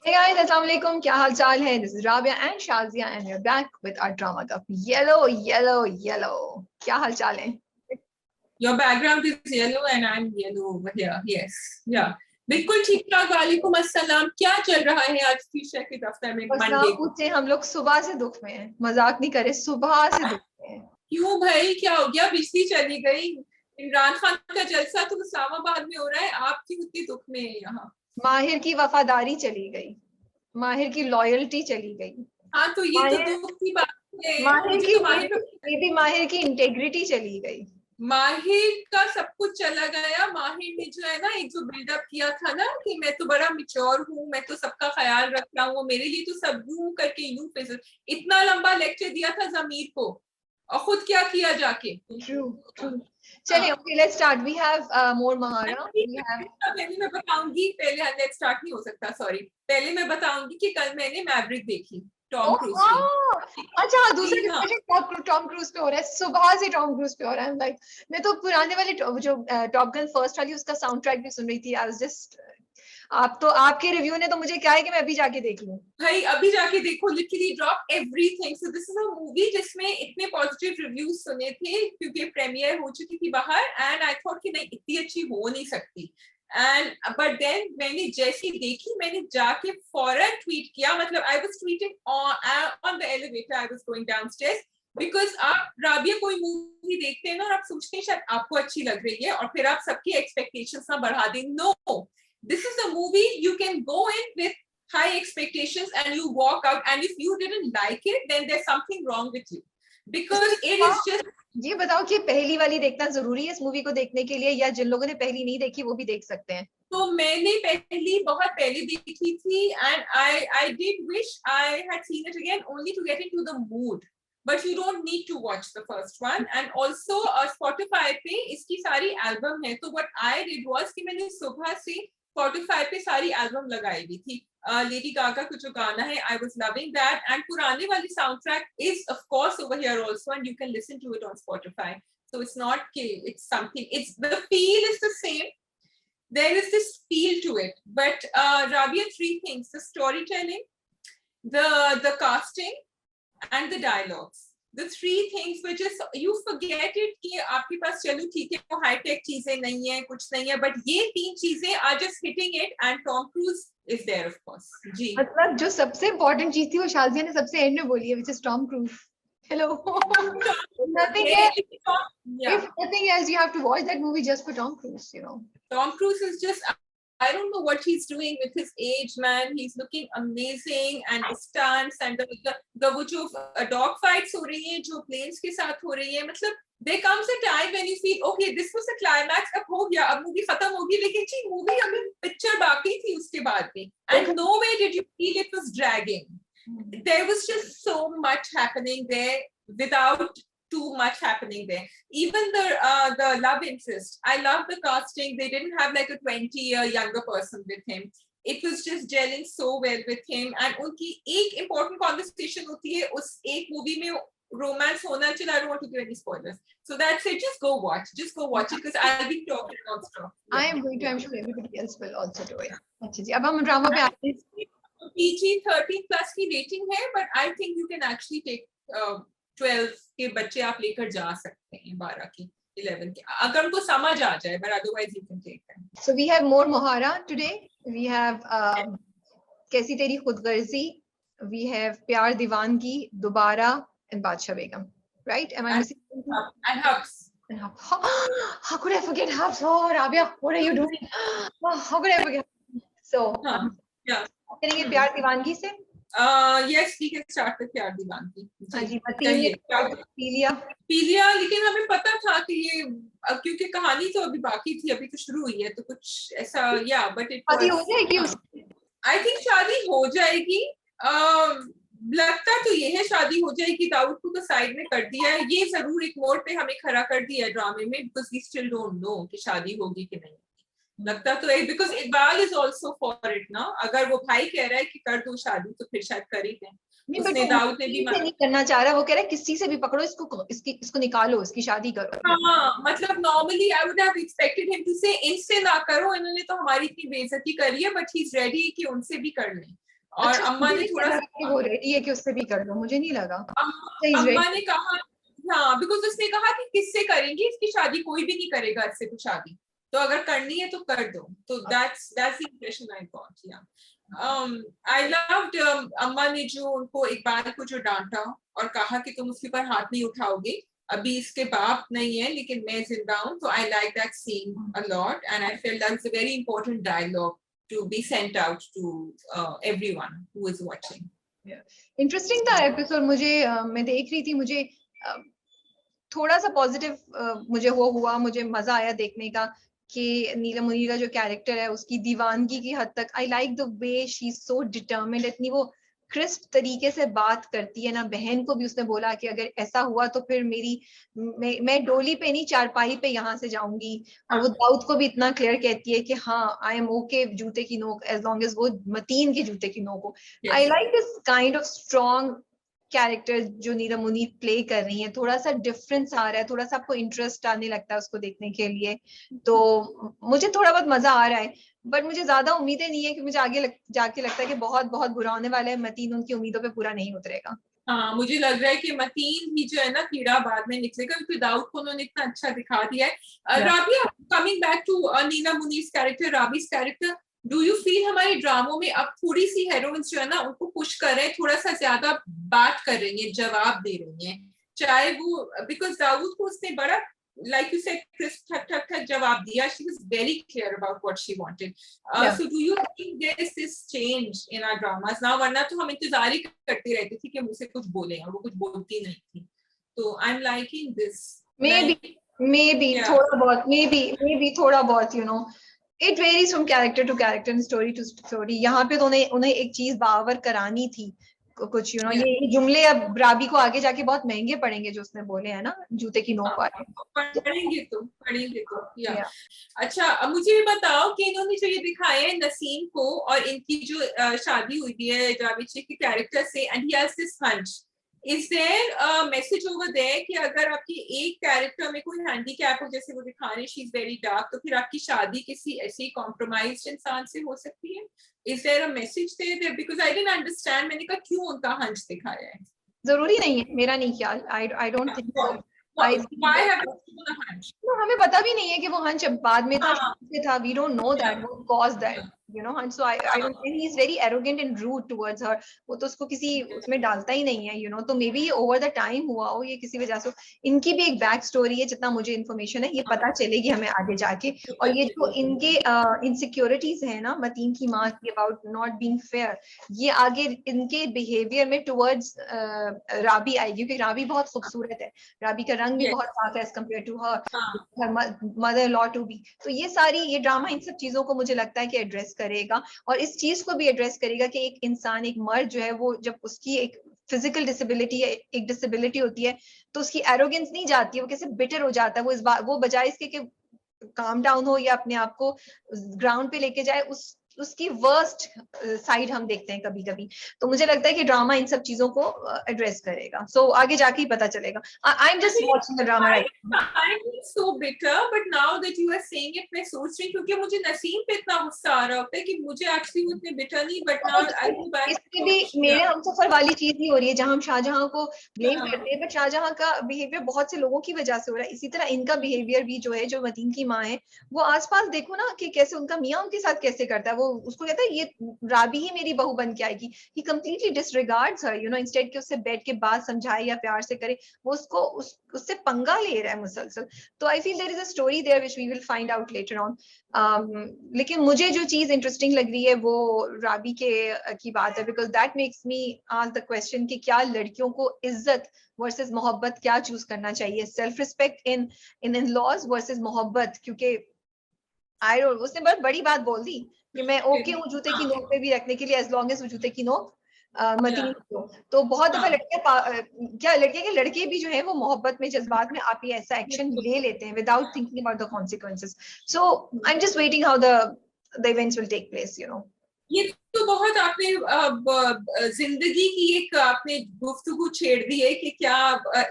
Hey guys, Assalamu alaikum. क्या हाल चाल है? This is Rabia and Shazia and we're back with our drama cup. Yellow, yellow, yellow. क्या हाल चाल है? Your background is yellow and I'm yellow over here. Yes. Yeah. बिल्कुल ठीक ठाक। वालेकुम अस्सलाम। क्या चल रहा है आज फीशा के दफ्तर में बस ना मंडे को? पूछे, हम लोग सुबह से दुख में हैं, मजाक नहीं करे, सुबह से दुख में हैं। क्यों भाई, क्या हो गया? बिजली चली गई? इमरान खान का जलसा तो इस्लामाबाद में हो रहा है, आप क्यों इतनी दुख में है यहाँ? माहिर की वफादारी चली गई, माहिर की लॉयल्टी चली गई। हाँ तो ये तो माहिर दुख की बात है। माहिर मुझे की तो माहिर की इंटेग्रिटी चली गई। माहिर का सब कुछ चला गया। माहिर ने जो है ना, एक जो बिल्डअप किया था ना कि मैं तो बड़ा मिच्योर हूँ, मैं तो सबका ख्याल रख रहा हूँ, मेरे लिए तो सब यूं करके यूं फिसल, इतना लंबा लेक्चर दिया था जमीर को, और खुद क्या किया जाके। True, true. चलिए, okay, let's start. We have more Mahara. We have पहले मैं बताऊंगी, पहले लेट्स स्टार्ट नहीं हो सकता, सॉरी। पहले मैं बताऊंगी कि कल मैंने मैवरिक देखी, टॉम क्रूज की। अच्छा, दूसरा जी हाँ। डिस्कशन टॉम क्रूज पे हो रहा है, सुबह से टॉम क्रूज पे हो रहा है। लाइक मैं तो पुराने वाले जो टॉप गन फर्स्ट वाली उसका साउंड ट्रैक भी सुन रही थी। आई वाज जस्ट आप तो आपके रिव्यू ने तो मुझे क्या है कि मैं अभी जाके देख लूं। भाई अभी जाके देखो, literally drop everything. So this is a movie जिसमें इतने पॉजिटिव रिव्यूज सुने थे क्योंकि प्रीमियर हो चुकी थी बाहर, एंड आई थॉट कि नहीं इतनी अच्छी हो नहीं सकती। एंड बट देन मैंने जैसी देखी, मैंने जाके फौरन ट्वीट किया। मतलब I was tweeting on the elevator, I was going downstairs, because आप राबिया कोई मूवी देखते हैं ना और आप सोचते हैं शायद आपको अच्छी लग रही है और फिर आप सबकी एक्सपेक्टेशंस ना बढ़ा दें। No, this is a movie you can go in with high expectations and you walk out, and if you didn't like it then there's something wrong with you, because it is just ये बताओ कि पहली वाली देखना जरूरी है इस movie को देखने के लिए, या जिन लोगों ने पहली नहीं देखी वो भी देख सकते हैं? तो मैंने पहली बहुत पहले देखी थी, and I did wish I had seen it again only to get into the mood, but you don't need to watch the first one. And also Spotify पे इसकी सारी एल्बम है, तो what I did was कि मैंने सुबह से Spotify पे सारी एल्बम लगाई हुई थी। लेडी गागा का जो गाना है, I was loving that, and पुराने वाली soundtrack is of course over here also, and you can listen to it on Spotify. So it's not it's something, it's the feel is the same, there is this feel to it, but Rabia, three things: the storytelling, the casting, and the dialogues. The three things which is you forget it कि आपके पास चलो ठीक है वो high tech चीजें नहीं है, कुछ नहीं है, बट ये तीन चीजें are just hitting it, and Tom Cruise is there of course. जी मतलब जो सबसे इम्पोर्टेंट चीज थी वो शाजिया ने सबसे एंड में बोली है, which is Tom Cruise. Hello. Nothing else. Yeah. If nothing else, you have to watch that movie just for Tom Cruise, you know. Tom Cruise is just, I don't know what he's doing with his age, man. He's looking amazing, and the stunts and the वो जो dog fights हो रही हैं, जो planes के साथ हो रही हैं, मतलब there comes a time when you feel okay, this was the climax, अब हो गया, अब movie खत्म होगी, लेकिन जी movie अभी picture बाकी थी उसके बाद में, and no way did you feel it was dragging. There was just so much happening there without too much happening there. Even the love interest, I love the casting. They didn't have like a 20-year younger person with him. It was just gelling so well with him. And उनकी एक important conversation होती है उस एक movie में, romance होना चाहिए. I don't want to give any spoilers. So that's it. Just go watch it because I'll be talking non-stop. I am going to. I'm sure everybody else will also do it. अच्छा जी, अब हम drama पे आते हैं। PG-13+ की rating है, but I think you can actually take 12 के बच्चे आप लेकर जा सकते हैं, 12 की, 11 के, अगर उनको समझ आ जाए, but otherwise you can take them. So we have more Mohara today. We have कैसी तेरी खुदगर्जी. We have प्यार दीवानगी, दोबारा, and बादशाह बेगम. Right? Am I missing something? And Hubs. And how could I forget Hubs? Oh, Rabia, what are you doing? Oh, how could I forget? So, yeah. करेंगे प्यार दीवानगी से. Yes, we can start with प्यार दीवानगी. जी, पीलिया. लेकिन हमें पता था कि ये, क्योंकि कहानी तो अभी बाकी थी, अभी तो शुरू हुई है, तो कुछ ऐसा, या बट इट शादी हो जाएगी. आई थिंक शादी हो जाएगी. लगता तो ये है शादी हो जाएगी. दाऊद को तो साइड में कर दिया है, ये जरूर एक मोड़ पे हमें खड़ा कर दिया है ड्रामे में, because we still don't know कि शादी होगी कि नहीं. लगता तो है, because Iqbal is also for it ना. अगर वो भाई कह रहा है कि कर दो शादी तो फिर शायद कर ही दें. उसने दाऊद ने भी नहीं करना चाह रहा, वो कह रहा है किसी से भी पकड़ो इसको निकालो, इसकी शादी करो. हाँ, मतलब normally I would have expected him to say इनसे ना करो, इन्होंने तो हमारी इतनी बेइज्जती करी है, बट ही इज रेडी कि उनसे भी कर लें. और अच्छा, अम्मा मुझे ने नहीं थोड़ा लगा कि सा वो रेडी है कि उससे भी कर लो, मुझे नहीं लगा। He's अम्मा ready. ने कहा, हाँ, बिकॉज उसने कहा कि किससे करेंगी इसकी शादी, कोई भी नहीं करेगा इससे कुछ शादी, तो अगर करनी है तो कर दो। तो that's the impression I got. या आई लव्ड अम्मा ने जो उनको इकबाल को जो डांटा और कहा कि तुम उसके ऊपर हाथ नहीं उठाओगे, अभी इसके बाप नहीं है लेकिन मैं जिंदा हूं। तो I like that scene a lot and I feel that's a very important dialogue to be sent out to everyone who is watching. Interesting था एपिसोड। मुझे मैं देख रही थी, मुझे थोड़ा सा पॉजिटिव मुझे वो हुआ, मुझे मजा आया देखने का कि नीलम मुनीर का जो कैरेक्टर है उसकी दीवानगी की हद तक, I like the way she is so determined, इतनी वो क्रिस्प तरीके से बात करती है ना। बहन को भी उसने बोला कि अगर ऐसा हुआ तो फिर मैं डोली पे नहीं चारपाई पे यहाँ से जाऊंगी। और वो दाऊद को भी इतना क्लियर कहती है कि हाँ आई एम ओके जूते की नोक, एज लॉन्ग एज वो मतीन के जूते की नोक हो। I like this kind of strong character जो नीलम मुनीर प्ले कर रही है। थोड़ा सा डिफरेंस आ रहा है, थोड़ा सा आपको इंटरेस्ट आने लगता है उसको देखने के लिए। तो मुझे थोड़ा बहुत मजा आ रहा है, बट मुझे ज्यादा उम्मीदें नहीं है कि मुझे आगे जाके लगता है कि बहुत बहुत बुरा होने वाला है। मतीन उनकी उम्मीदों पे पूरा नहीं उतरेगा। हाँ, मुझे लग रहा है कि मतीन ही जो है ना कीड़ा बाद में निकलेगा, क्योंकि दाऊद को उन्होंने इतना अच्छा दिखा दिया है। Rabia, coming back to Neelam Munir character, Rabia's character, do you feel हमारे ड्रामों में अब थोड़ी सी हेरोइन्स जो है ना उनको पुश कर रहे हैं, थोड़ा सा ज्यादा बात कर रही है, जवाब दे रही है, चाहे वो, बिकॉज दाऊद को उसने बड़ा like you said Chris ठक ठक ठक जवाब दिया, she was very clear about what she wanted. So do you think there is this change in our dramas now? वरना तो हम इंतजार ही करते रहते थे कि मुझसे कुछ बोले, और वो कुछ बोलती नहीं थी। तो I'm liking this. Maybe थोड़ा बहुत, maybe थोड़ा बहुत, you know, it varies from character to character and story to story. यहाँ पे तो उन्हें एक चीज बावर करानी थी कुछ, you know, ये जुमले अब राबी को आगे जाके बहुत महंगे पड़ेंगे जो उसने बोले हैं ना, जूते की नोक वाले। पढ़ेंगे तो या अच्छा, अब मुझे ये बताओ कि इन्होंने जो ये दिखाया है नसीम को और इनकी जो शादी हुई है जावेद शेख के कैरेक्टर से, and he has this hunch, is there a message over there कि अगर आपकी एक कैरेक्टर में कोई हैंडीकैप हो, जैसे वो दिखा रहे हैं शी इज वेरी डार्क, तो फिर आपकी शादी किसी ऐसे कॉम्प्रोमाइज्ड इंसान से हो सकती है? Is there a message there? Because I didn't understand, मैंने कहा क्यों उनका हंच दिखाया है। जरूरी नहीं है, मेरा नहीं ख्याल, I don't think so. Why have you shown a hunch? तो हमें पता भी नहीं है कि वो हंच बाद में था, we don't know that what caused that, you know, and so I don't think he is very arrogant and rude towards her. वो तो उसको किसी उसमें डालता ही नहीं है, you know, तो may be over the time हुआ हो ये किसी वजह से। इनकी भी एक बैक स्टोरी है, जितना मुझे इन्फॉर्मेशन है ये पता चलेगी हमें आगे जाके। और ये जो इनके इनसिक्योरिटीज है ना मतीन की माँ की अबाउट नॉट बीइंग फेयर, ये आगे इनके बिहेवियर में टुवर्ड्स राबी आएगी, क्योंकि राबी बहुत खूबसूरत है, राबी का रंग भी बहुत साफ है as compared to her mother law to be. तो ये ड्रामा इन सब चीजों को मुझे लगता है कि एड्रेस करेगा, और इस चीज को भी एड्रेस करेगा कि एक इंसान, एक मर्द जो है, वो जब उसकी एक फिजिकल डिसेबिलिटी है, एक डिसेबिलिटी होती है, तो उसकी एरोगेंस नहीं जाती है, वो कैसे बिटर हो जाता है, वो बजाय इसके कि काम डाउन हो या अपने आप को ग्राउंड पे लेके जाए, उसकी वर्स्ट साइड हम देखते हैं कभी कभी। तो मुझे लगता है कि ड्रामा इन सब चीजों को एड्रेस करेगा। सो आगे जाके ही पता चलेगा। I am just watching the drama right now. I am so bitter, but now that you are saying it, मैं सोच रही हूँ, क्योंकि मुझे नसीम पे इतना गुस्सा आ रहा होता है कि मुझे एक्चुअली उतने बिटर नहीं, but now I go back. इसमें भी मेरे हमसफर वाली चीज ही हो रही है, जहां हम शाहजहां को ब्लेम करते हैं, बट शाहजहां का बिहेवियर बहुत से लोगों की वजह से हो रहा है। इसी तरह इनका बिहेवियर भी जो है, जो मतीन की माँ है, वो आसपास देखो ना कि कैसे उनका मियाँ उनके साथ कैसे करता है। वो उसको कहता है ये राबी ही मेरी बहू बन के आएगी, he completely disregards her, you know, instead के उससे बैठ के बात समझाए या प्यार से करे, वो उससे पंगा ले रहा है मुसलसल। तो I feel there is a story there which we will find out later on. लेकिन मुझे जो चीज इंटरेस्टिंग लग रही है वो राबी की बात है, because that makes me ask the question कि क्या लड़कियों को इज्जत वर्सेस मोहब्बत क्या चूज करना चाहिए, self respect in laws versus मोहब्बत। क्योंकि उसने बहुत बड़ी बात बोल दी कि मैं ओके हूँ जूते की नोक पे भी रखने के लिए, एज लॉन्ग एज वो जूते की नोक मतीन को। तो बहुत दफा लड़कियां के लड़के भी जो है वो मोहब्बत में, जज्बात में आप ये ऐसा एक्शन ले लेते हैं without thinking about the consequences. So I am just waiting how the events will take place, you know. ये तो बहुत आपने जिंदगी की एक आपने गुफ्तगू छेड़ दी है कि क्या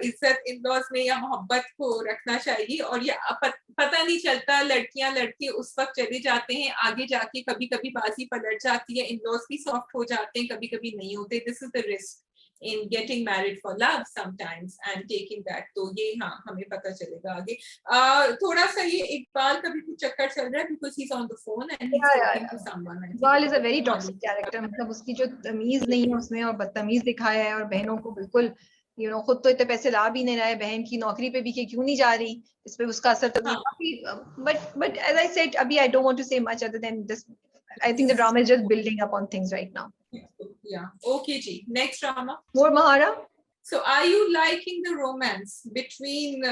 इज्जत इन लॉज में या मोहब्बत को रखना चाहिए, और ये पता नहीं चलता, लड़कियां लड़के उस वक्त चले जाते हैं, आगे जाके कभी कभी बाजी पलट जाती है, इन लॉज भी सॉफ्ट हो जाते हैं, कभी कभी नहीं होते. This is the risk in getting married for love sometimes and taking that. तो ये हाँ हमें पता चलेगा आगे. थोड़ा सा ये इकबाल का भी कुछ चक्कर चल रहा है because he's on the phone and he's talking to someone. Iqbal is a very toxic character. मतलब उसकी जो तमीज नहीं है उसमें, और बदतमीज दिखाया है, और बहनों को बिल्कुल खुद तो इतने पैसे ला भी नहीं रहा है, बहन की नौकरी पे भी कि क्यों नहीं जा रही, इस पे उसका असर तो काफी. बट एज आई सेड, अभी I don't want to say much other than this. I think the drama is just building up on things right now. Yeah. Okay, जी. Next drama. Mor Mahara. So are you liking the romance between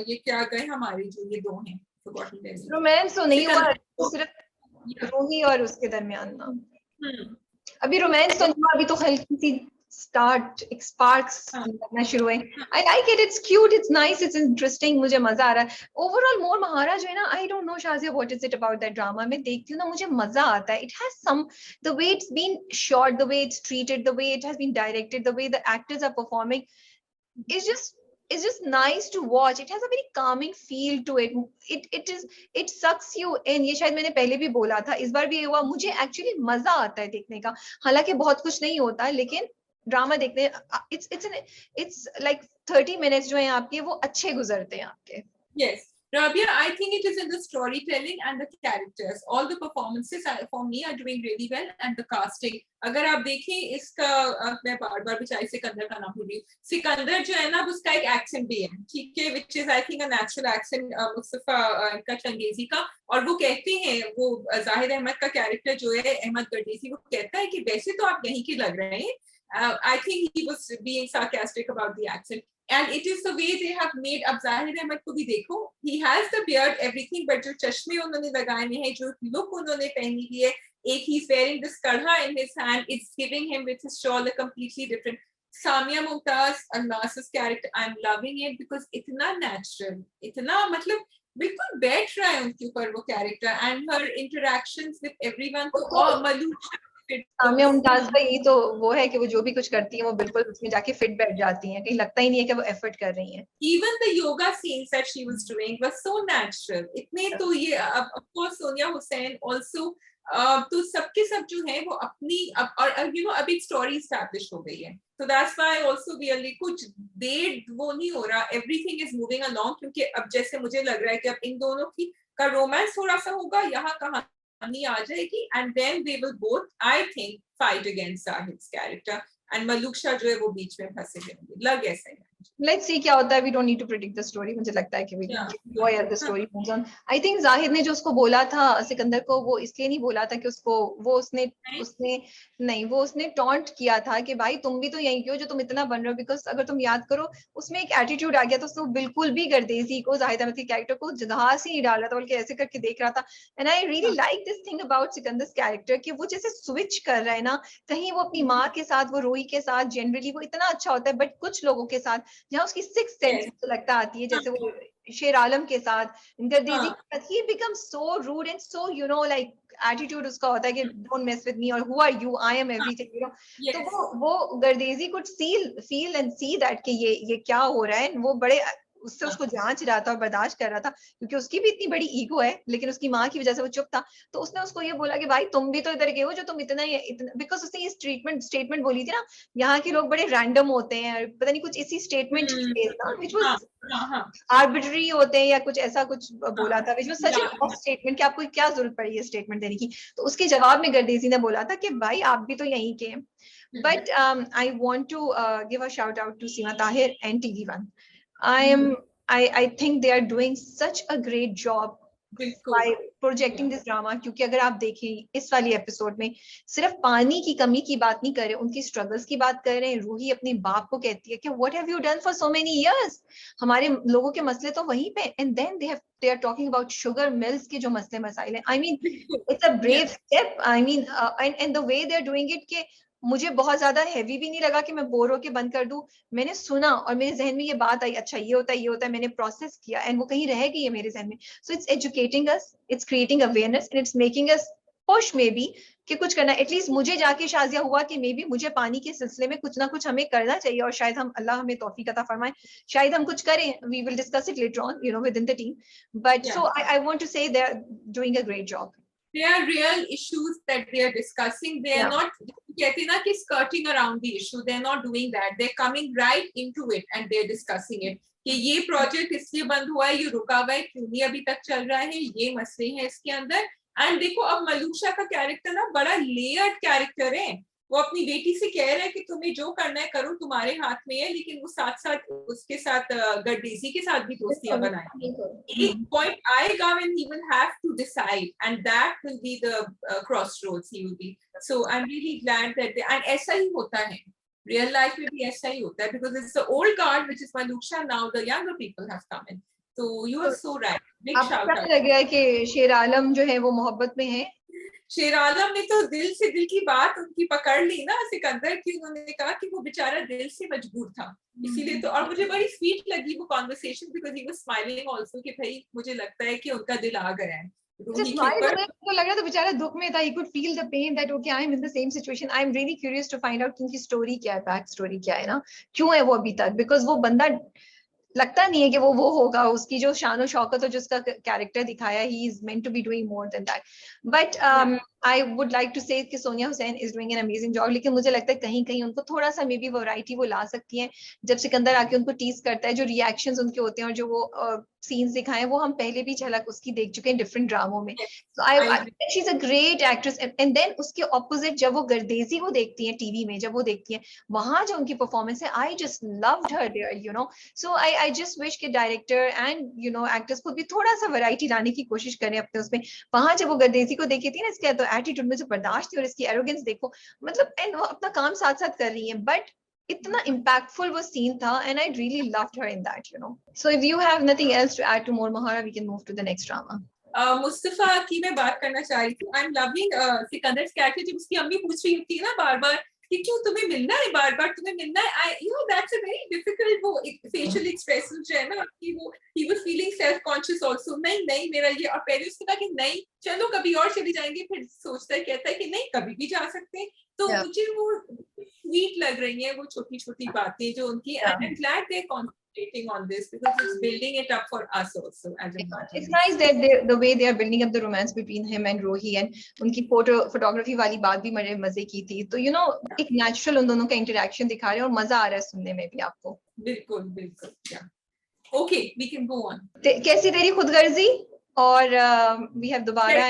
ये क्या गए हमारे जो ये दो हैं? Forgotten names. Romance तो नहीं हुआ, सिर्फ रूही और उसके दरमियान ना. अभी रोमांस तो नहीं हुआ, अभी तो हल्की सी स्पार्क्स लगना शुरू हुए. I like it, it's cute, it's nice, it's interesting, मुझे मजा आ रहा है. ओवरऑल मोर महारा जो है ना, I don't know Shazia what is it about that drama. मैं देखती हूँ ना, मुझे मजा आता है. It has some, the way it's been shot, the way it's treated, the way it has been directed, the way the actors are performing, it's just nice to watch. It has a very calming feel to it. It sucks you in. ये शायद मैंने पहले भी बोला था, इस बार भी ये हुआ. मुझे एक्चुअली मजा आता है देखने का, हालांकि बहुत कुछ नहीं होता है, लेकिन ड्रामा देखने it's like 30 minutes जो है आपके, वो अच्छे गुजरते हैं आपके. Yes. Rabia, I think it is in the storytelling and the characters. All the performances for me are doing really well, and the casting. अगर आप देखें इसका, मैं बार-बार बेचारी सिकंदर का नाम भूल रही हूँ. सिकंदर जो है ना, उसका एक एक्सेंट भी है, ठीक है, which is I think a natural accent Mustafa का चंगेजी का. और वो कहते हैं, वो जाहिद अहमद का कैरेक्टर जो है अहमद गर्देसी, वो कहता है कि वैसे तो आप यहीं के लग रहे हैं. I think he was being sarcastic about the accent. And it is the way they have made. अब जाहिर अहमद को भी देखो, he has the beard, everything, but जो चश्मे उन्होंने लगाए हैं, जो look उन्होंने पहनी हुई है, एक he's wearing this kadha in his hand, it's giving him with his shawl a completely different. Samia Mumtaz, Anas's character, I'm loving it because इतना natural, इतना मतलब बिल्कुल बैठ रहा है उनके ऊपर वो character, and her interactions with everyone. तो Malusha, सामिया मुमताज का यही तो वो है कि वो जो भी कुछ करती है वो बिल्कुल उसमें जाके फिट बैठ जाती हैं, कहीं लगता ही नहीं है कि वो एफर्ट कर रही हैं. Even the yoga scenes that she was doing was so natural. इतने तो ये of course Sonia Hussain also, तो सबके सब जो है वो अपनी और अब एक स्टोरी एस्टैब्लिश हो गई है. So that's why also really कुछ देर वो नहीं हो रहा, everything is moving along, क्योंकि अब जैसे मुझे लग रहा है कि अब इन दोनों की का रोमांस थोड़ा सा होगा, यहाँ कहानी आ जाएगी, and then they will both, I think, fight against Sahid's character, and Maluksha जो है वो बीच में फंसे रहेंगे, लग ऐसा है. Let's see क्या होता है. We don't need to predict the story. मुझे लगता है कि we enjoy as the story moves on. I think Zahid ने जो उसको बोला था सिकंदर को, वो इसलिए नहीं बोला था कि उसको उसने टॉन्ट किया था कि भाई तुम भी तो यही क्यों जो तुम इतना बन रहे हो. बिकॉज अगर तुम याद करो, उसमें एक एटीट्यूड आ गया था, उसको बिल्कुल भी गर्देजी को, जाहिद अहमद के कैरेक्टर को घास ही नहीं डाल रहा था, बल्कि ऐसे करके देख रहा था. And I really like this thing about Sikandar character कि वो जैसे स्विच कर रहा है ना, कहीं वो अपनी माँ के साथ, वो रूही के साथ जनरली वो इतना अच्छा होता है, बट कुछ लोगों के साथ जहाँ उसकी सिक्स सेंस तो लगता आती है, जैसे वो शेर आलम के साथ, गर्देजी के साथ, he becomes so rude and so like attitude उसका होता है कि don't mess with me, or who are you, I am everything, Yes. तो वो Gardezi could feel and see that कि ये क्या हो रहा है. वो बड़े उससे उसको जांच रहा था और बर्दाश्त कर रहा था, क्योंकि उसकी भी इतनी बड़ी ईगो है, लेकिन उसकी माँ की वजह से वो चुप था. तो उसने उसको ये बोला कि भाई तुम भी तो इधर के हो जो तुम इतना, बिकॉज उसने ये स्टेटमेंट बोली थी ना, यहाँ के लोग बड़े रैंडम होते हैं, पता नहीं कुछ इसी स्टेटमेंट व्हिच वाज आर्बिट्ररी होते हैं या कुछ ऐसा कुछ बोला था, which was such an of statement कि आपको क्या जरूरत पड़ी है स्टेटमेंट देने की. तो उसके जवाब में गर्देजी ने बोला था कि भाई आप भी तो यहीं के हैं. But I want to give a shout out to Seema Tahir and TV1. I think they are doing such a great job by projecting this drama. क्योंकि अगर आप देखें इस वाली एपिसोड में सिर्फ पानी की कमी की बात नहीं कर रहे, उनकी स्ट्रगल्स की बात कर रहे हैं. रूही अपने बाप को कहती है कि what have you done for so many years, हमारे लोगों के मसले तो वहीं पे. And then they are talking about sugar mills के जो मसले मसाइल हैं. I mean it's a brave step. I mean and the way they are doing it कि मुझे बहुत ज्यादा हैवी भी नहीं लगा कि मैं बोर होके बंद कर दूं. मैंने सुना और मेरे जहन में ये बात आई, अच्छा ये होता है, मैंने प्रोसेस किया, एंड वो कहीं रह गई है मेरे जहन में. So it's educating us, it's creating awareness, and it's making us push may be कि कुछ करना, एटलीस्ट मुझे जाके शाजिया हुआ कि मे बी मुझे पानी के सिलसिले में कुछ ना कुछ हमें करना चाहिए, और शायद हम, अल्लाह हमें तौफीक अता फरमाए, शायद हम कुछ करें. We will discuss it later on, you know, within the team. But Yeah. So I want to say they are doing a great job. They are real issues that they are discussing. They are Yeah. not कहते ना कि skirting around the issue. They are not doing that. They're coming right into it and they're discussing it. कि ये project इसलिए बंद हुआ है, ये रुका हुआ है, क्यों नहीं अभी तक चल रहा है, ये मसले हैं इसके अंदर. एंड देखो अब मलूका का कैरेक्टर ना बड़ा लेयर्ड कैरेक्टर है. वो अपनी बेटी से कह रहा है कि तुम्हें जो करना है करो, तुम्हारे हाथ में है, लेकिन वो साथ साथ उसके साथ गर्देजी के साथ भी दोस्तियां बनाएंगे. एक पॉइंट आएगा when he will have to decide, and that will be the crossroads he will be. So I'm really glad that and ऐसा ही होता है, real life में भी ऐसा ही होता है, because it's the old guard which is Maluksha, now the younger people have come in. So you are so right. Big shout आपको out. लग रहा है कि शेर आलम जो है वो मोहब्बत में है? शेर आलम ने तो दिल से दिल की बात उनकी पकड़ ली ना सिकंदर की. उन्होंने कहा कि वो बेचारा दिल से मजबूर था, इसीलिए तो. और मुझे बड़ी स्वीट लगी वो conversation, because he was smiling also कि भाई मुझे लगता है कि उनका दिल आ गया है रूही के ऊपर. तो लग रहा था बेचारा दुख में था. He could feel the pain that okay, I am in the same situation. I am really curious to find out कि उनकी स्टोरी क्या है, बैक स्टोरी क्या है ना, क्यों है वो अभी तक. बिकॉज वो बंदा लगता नहीं है कि वो होगा. उसकी जो शान और शौकत और जिसका कैरेक्टर दिखाया, he is meant to be doing more than that. But I would like to say कि Sonia Hussain is doing an amazing job. लेकिन मुझे लगता है कहीं कहीं उनको थोड़ा सा मे बी वैरायटी वो ला सकती हैं. जब सिकंदर आके उनको टीज करता है, जो रिएक्शंस उनके होते हैं और जो वो सीन्स दिखाए, वो हम पहले भी झलक उसकी देख चुके हैं डिफरेंट ड्रामों में. So I she is a great actress. And then उसके ऑपोजिट जब वो गर्देजी को देखती हैं टीवी में, जब वो देखती हैं वहां जो उनकी परफॉर्मेंस है, I just loved her there, you know. So I just wish कि director and you know actors खुद भी थोड़ा सा वैरायटी लाने की कोशिश करें अपने उसमें. वहां जब वो गर्देजी को देखी थी ना, इसके तो एटीट्यूड में जो बर्दाश्त थी और इसकी एरोगेंस देखो, मतलब एंड वो अपना काम साथ साथ कर रही है, बट इतना impactful वो सीन था, and I really loved her in that, you know. So if you have nothing else to add to More Mahara, we can move to the next drama. Mustafa की मैं बात करना चाह रही थी. I am loving Sikandar character. जब उसकी अम्मी पूछ रही होती है ना बार बार कि क्यों तुम्हें मिलना है, बार बार तुम्हें मिलना है, I you know that's a very difficult वो फेशियल एक्सप्रेशन जो है ना कि वो he was feeling self conscious also. नहीं नहीं मेरा ये, और पहले उसने कहा कि नहीं चलो कभी और चली जाएंगे, फिर सोचता है कहता है कि नहीं कभी भी जा सकते हैं. तो मुझे वो स्वीट लग रही है वो छोटी छोटी बातें जो उनकी. And I am glad they are concentrating on this because it's building it up for us also as a partner. It's nice that the way they are building up the romance between him and Rohi, and उनकी photography वाली बात भी बड़े मजे की थी. तो you know एक natural उन दोनों का interaction दिखा रहे हैं और मजा आ रहा है सुनने में भी आपको. बिल्कुल बिल्कुल. yeah. Okay, we can go on. कैसी तेरी खुदगर्जी, और we have दोबारा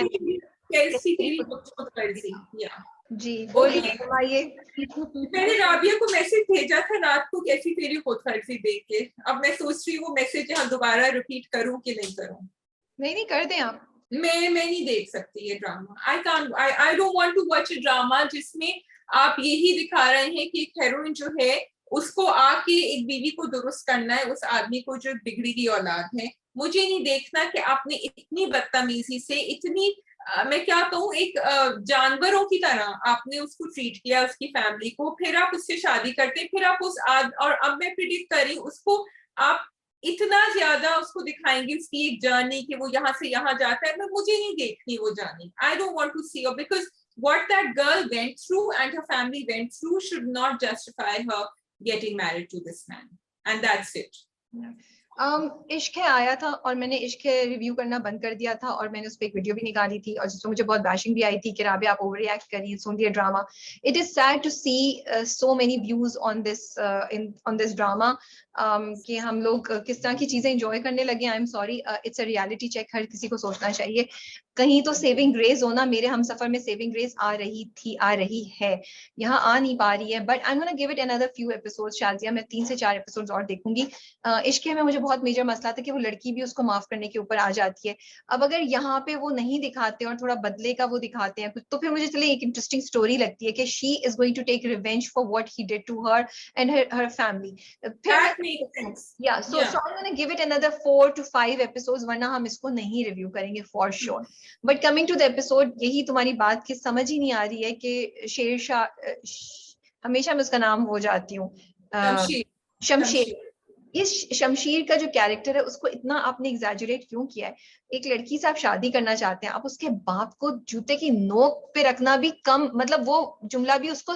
कैसी तेरी खुदगर्जी. yeah. जी बोलिए, बताइए. मैंने राबिया को मैसेज भेजा था रात को कैसी तेरी खुदगर्जी देख के. अब मैं सोच रही हूँ वो मैसेज यहाँ दोबारा रिपीट करूँ कि नहीं करूँ. नहीं कर दें आप. मैं नहीं देख सकती ये drama. I don't want to watch a drama जिसमें आप यही दिखा रहे हैं कि एक हेरोइन जो है उसको आके एक बीवी को दुरुस्त करना है, उस आदमी को जो बिगड़ी हुई औलाद है. मुझे नहीं देखना कि आपने इतनी बदतमीजी से, इतनी मैं क्या कहूँ, एक जानवरों की तरह आपने उसको ट्रीट किया, उसकी फैमिली को. फिर आप उससे शादी करते, फिर आप उस और अब मैं प्रिडिक्ट करी उसको आप इतना ज्यादा उसको दिखाएंगे उसकी एक जर्नी कि वो यहाँ से यहाँ जाता है. मैं मुझे नहीं देखनी वो जर्नी. I don't want to see her because what that girl went through and her family went through should not justify her getting married to this man, and that's it. इश्क है आया था और मैंने इश्क है रिव्यू करना बंद कर दिया था, और मैंने उस पर एक वीडियो भी निकाली थी और जिसमें मुझे बहुत बैशिंग भी आई थी कि राबिया आप ओवर रिएक्ट करिए, सुन लिया drama. It is sad to see so many views on this drama कि हम लोग किस तरह की चीजें एंजॉय करने लगे. I am sorry, it's a reality check. हर किसी को सोचना चाहिए कहीं तो सेविंग ग्रेस होना. मेरे हम सफर में सेविंग ग्रेस आ रही है, यहाँ आ नहीं पा रही है. But I am gonna give it another few episodes. Shazia मैं 3 से 4 एपिसोड्स और देखूंगी. इश्क में मुझे बहुत मेजर मसला था कि वो लड़की भी उसको माफ करने के ऊपर आ जाती है. अब अगर यहाँ पे वो नहीं दिखाते और थोड़ा बदले का वो दिखाते हैं तो फिर मुझे चले एक इंटरेस्टिंग स्टोरी लगती है कि she is going to take revenge for what he did to her and her family. Yeah so I am gonna give it another 4 to 5 episodes, वरना हम इसको नहीं रिव्यू करेंगे for sure. But coming to the episode, यही तुम्हारी बात की समझ ही नहीं आ रही है कि शेरशाह, हमेशा मैं उसका नाम हो जाती हूँ, शमशेर. ये शमशीर का जो कैरेक्टर है उसको इतना आपने एग्जैजुरेट क्यों किया है? एक लड़की से आप शादी करना चाहते हैं, आप उसके बाप को जूते की नोक पे रखना भी कम, मतलब वो जुमला भी उसको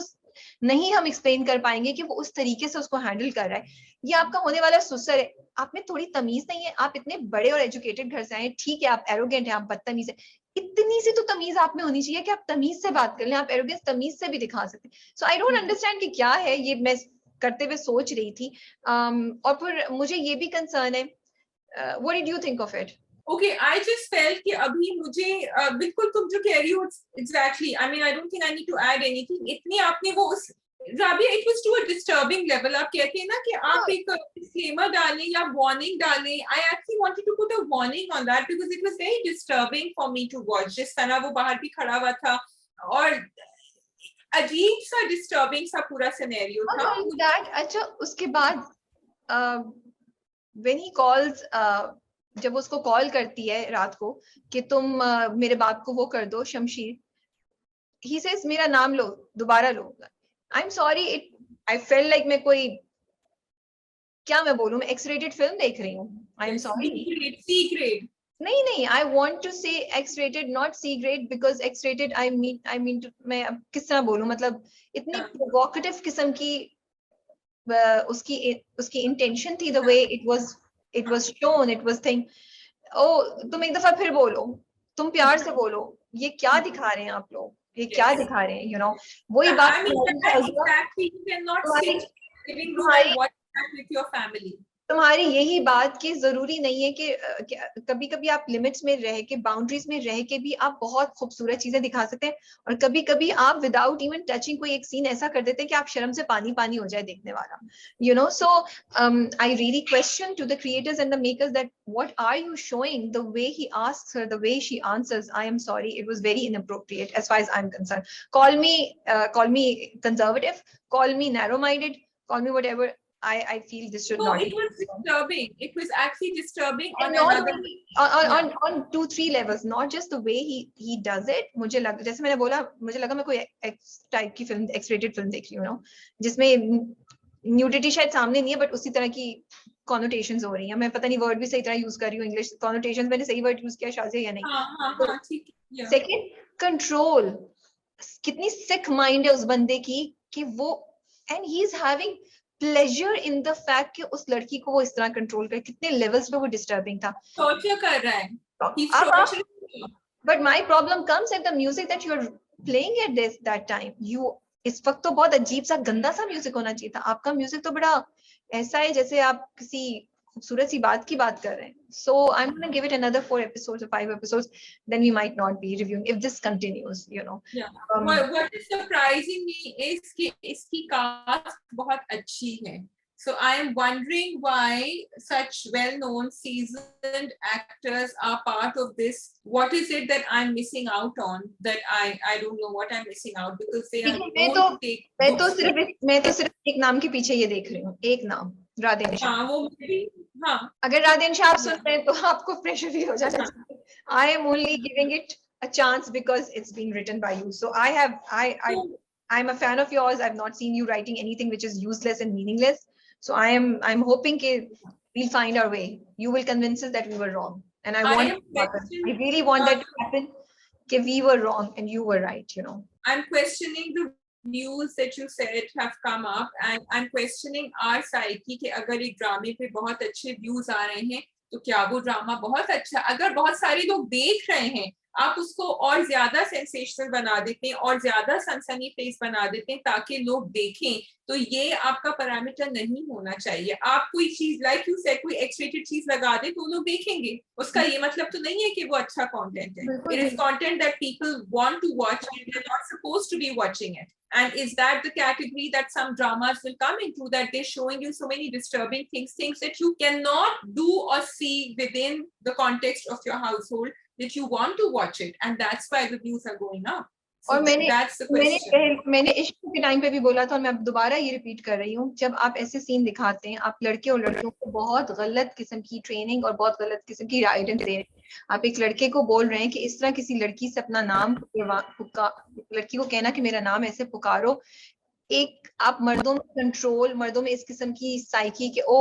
नहीं हम एक्सप्लेन कर पाएंगे कि वो उस तरीके से उसको हैंडल कर रहा है। ये आपका होने वाला ससुर है, आप में थोड़ी तमीज नहीं है? आप इतने बड़े और एजुकेटेड घर से आए, ठीक है आप एरोगेंट हैं, आप बदतमीज है, इतनी सी तो तमीज आप में होनी चाहिए कि आप तमीज से बात कर लें, आप एरोगेंस तमीज से भी दिखा सकते हैं। सो आई डोंट अंडरस्टैंड कि क्या है ये, मैं करते हुए सोच रही थी। और फिर मुझे ये भी कंसर्न है, what did you think of it? Okay, I just felt कि अभी मुझे बिल्कुल तुम जो कह रही हो exactly. I mean, I don't think I need to add anything. इतनी आपने वो उस Rabia, it was to a disturbing level. आप कहते हैं ना कि आप एक disclaimer डालें या warning डालें. I actually wanted to put a warning on that because it was very disturbing for me to watch. जिस तरह वो बाहर भी खड़ा हुआ था और अजीब सा disturbing सा पूरा scenario था. That, अच्छा उसके बाद when he calls, जब उसको कॉल करती है रात को कि तुम मेरे बाप को वो कर दो शमशीर, he says मेरा नाम लो, दोबारा लो। I'm sorry, I felt like मैं कोई, क्या मैं बोलूं, मैं एक्स रेटेड फिल्म देख रही हूँ। I am sorry. C grade. नहीं नहीं, I want to say X rated, not C grade, because X rated I mean to, मैं अब किस तरह बोलूं, मतलब इतनी provocative किस्म की उसकी इंटेंशन थी, the way it was shown, it was thing. ओ तुम एक दफा फिर बोलो, तुम प्यार से बोलो, ये क्या दिखा रहे हैं आप लोग, ये क्या दिखा रहे हैं, you know, वही बात। I mean, exactly, you cannot sit living room and watch that with your family. तुम्हारी यही बात कि जरूरी नहीं है कि कभी कभी आप लिमिट्स में रह के, बाउंड्रीज में रह के भी आप बहुत खूबसूरत चीजें दिखा सकते हैं, और कभी कभी आप विदाउट इवन टचिंग कोई एक सीन ऐसा कर देते हैं कि आप शर्म से पानी पानी हो जाए देखने वाला, you know. So I really question to the creators and the makers that what are you showing? The way he asks her, the way she answers, I am sorry, it was very inappropriate as far as I'm concerned. Call me conservative, call me narrow-minded, call me whatever. I feel this should not. It was disturbing. It was actually disturbing on not another on 2-3 levels, not just the way he does it. मुझे लगा, जैसे मैंने बोला, मुझे लगा मैं कोई X type की फिल्म, X rated फिल्म देख रही हूँ, जिसमें न्यूडिटी शायद सामने नहीं है, बट उसी तरह की कॉनोटेशंस हो रही हैं। मैं पता नहीं वर्ड भी सही तरह यूज कर रही हूँ, इंग्लिश कॉनोटेशंस मैंने सही वर्ड यूज किया शायद या नहीं। ठीक है। सेकंड, कंट्रोल, कितनी सिक माइंड है उस बंदे की कि वो, and he is having pleasure in the fact कि उस लड़की को वो इस तरह कंट्रोल करे, कितने लेवल्स पे वो डिस्टर्बिंग था। टॉर्चर कर रहा है। But my problem comes at the music that you are playing at that time. You, इस वक्त तो बहुत अजीब सा गंदा सा म्यूजिक होना चाहिए था, आपका म्यूजिक तो बड़ा ऐसा है जैसे आप किसी खूबसूरत सी बात की बात कर रहे हैं। So I'm going to give it another 4 episodes or 5 episodes, then we might not be reviewing if this continues, you know. Yeah. What is surprising me is कि इसकी cast बहुत अच्छी है. So I am wondering why such well-known, seasoned actors are part of this. What is it that I'm missing out on? That I don't know what I'm missing out, because they are known to take. मैं तो सिर्फ एक नाम के पीछे ये देख रही हूँ, एक नाम, राधेन शाह। हाँ, वो भी, हाँ। अगर राधेन शाह आप सुन रहे हैं तो आपको प्रेशर भी हो जाना चाहिए। I am only giving it a chance because it's been written by you. So I'm a fan of yours. I've not seen you writing anything which is useless and meaningless. So I'm hoping that we'll find our way. You will convince us that we were wrong, and I really want that to happen. That we were wrong and you were right. You know. I'm questioning the views that you said have come up, and I'm questioning our psyche कि अगर एक ड्रामे पे बहुत अच्छे views आ रहे हैं तो क्या वो ड्रामा बहुत अच्छा, अगर बहुत सारे लोग देख रहे हैं, आप उसको और ज्यादा सेंसेशनल बना देते हैं और ज्यादा सनसनीखेज बना देते हैं ताकि लोग देखें, तो ये आपका पैरामीटर नहीं होना चाहिए। आप कोई चीज लाइक यू सेड कोई एक्स रेटेड चीज लगा दे तो लोग देखेंगे, उसका ये मतलब तो नहीं है कि वो अच्छा कंटेंट है। It is content that people want to watch and they are not supposed to be watching it. And is that the category that some dramas will come into, that they're showing you so many disturbing things that you cannot do or see within the context of your household, that you want to watch it, and that's why the views are going up. So और मैंने इश्क के time पे भी बोला था, और मैं अब दोबारा ये रिपीट कर रही हूँ, जब आप ऐसे सीन दिखाते हैं, आप लड़के और लड़कियों को बहुत गलत किस्म की ट्रेनिंग और बहुत गलत किस्म की गाइडेंस दे रहे हैं। आप एक लड़के को बोल रहे हैं कि इस तरह किसी लड़की से अपना नाम लड़की को कहना कि मेरा नाम ऐसे पुकारो, एक आप मर्दों में कंट्रोल, मर्दों में इस किस्म की साइकी के oh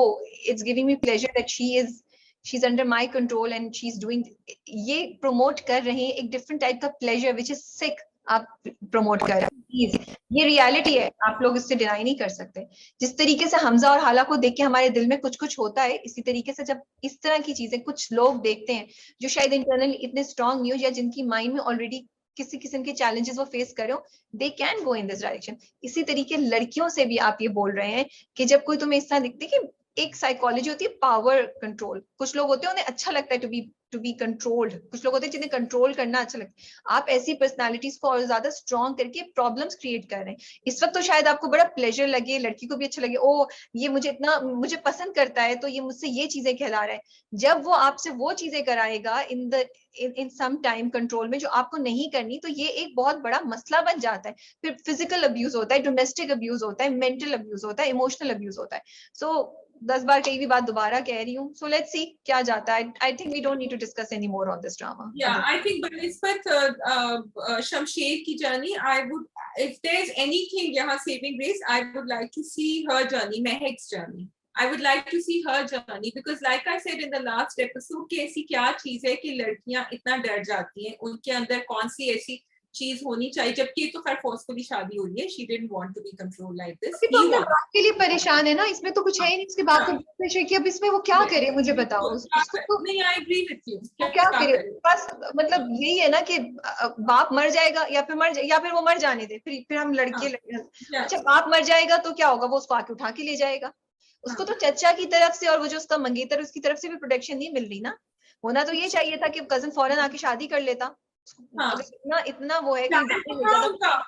it's giving me pleasure that she is under my control and she is doing, ये प्रमोट कर रहे हैं एक डिफरेंट टाइप का प्लेजर विच इज सिक। आप प्रमोट कर रहे हैं प्लीज, ये रियलिटी है, आप लोग इससे डिनाई नहीं कर सकते। जिस तरीके से हमजा और हाला को देख के हमारे दिल में कुछ कुछ होता है, इसी तरीके से जब इस तरह की चीजें कुछ लोग देखते हैं जो शायद इंटरनली इतने स्ट्रांग नहीं हो, या जिनकी माइंड में ऑलरेडी किसी किस्म के चैलेंजेस वो फेस कर रहे हो, they can go in this direction. इसी तरीके लड़कियों से भी आप ये बोल रहे हैं कि जब कोई तुम्हें इस तरह दिखती है कि एक साइकोलॉजी होती है पावर कंट्रोल, कुछ लोग होते हैं उन्हें अच्छा लगता है टू बी कंट्रोल्ड, कुछ लोग होते हैं जिन्हें कंट्रोल करना अच्छा लगता है। आप ऐसी पर्सनालिटीज को और ज्यादा स्ट्रॉन्ग करके प्रॉब्लम्स क्रिएट कर रहे हैं। इस वक्त तो शायद आपको बड़ा प्लेजर लगे, लड़की को भी अच्छा लगे, ओ ये मुझे इतना मुझे पसंद करता है तो ये मुझसे ये चीजें कहला रहा है। जब वो आपसे वो चीजें कराएगा इन सम टाइम कंट्रोल में जो आपको नहीं करनी, तो ये एक बहुत बड़ा मसला बन जाता है। फिर फिजिकल अब्यूज होता है, डोमेस्टिक अब्यूज होता है, मेंटल अब्यूज होता है, इमोशनल अब्यूज होता है। सो 10 बार कई भी बात दोबारा कह रही हूँ। सो लेट्स सी क्या जाता है। I think we don't need to discuss any more on this drama. Yeah, I think बनिस्बत शमशेर की जर्नी, I would, if there's anything यहाँ saving grace, I would like to see her journey, महक's journey. I would like to see her journey because like I said in the last episode कि ऐसी क्या चीज है कि लड़कियां इतना डर जाती हैं, उनके अंदर कौन सी ऐसी चीज होनी चाहिए, जबकि ये तो खैर फोर्सफुली शादी हुई है, she didn't want to be controlled like this. तो अपने बाप के लिए परेशान है ना, इसमें तो कुछ है ही नहीं। उसके बाप को प्रेशर कि अब इसमें वो क्या करे, मुझे बताओ। नहीं, I agree with you. क्या करे बस, मतलब यही है ना कि बाप मर जाएगा या फिर या फिर वो मर जाने दे, फिर हम लड़के अच्छा बाप मर जाएगा तो क्या होगा, वो उसको आके उठा के ले जाएगा। उसको तो चचा की तरफ से और वो जो उसका मंगेतर उसकी तरफ से भी प्रोटेक्शन नहीं मिल रही ना। होना तो ये चाहिए था कि कजन फौरन आके शादी कर लेता। इतना इतना वो है कि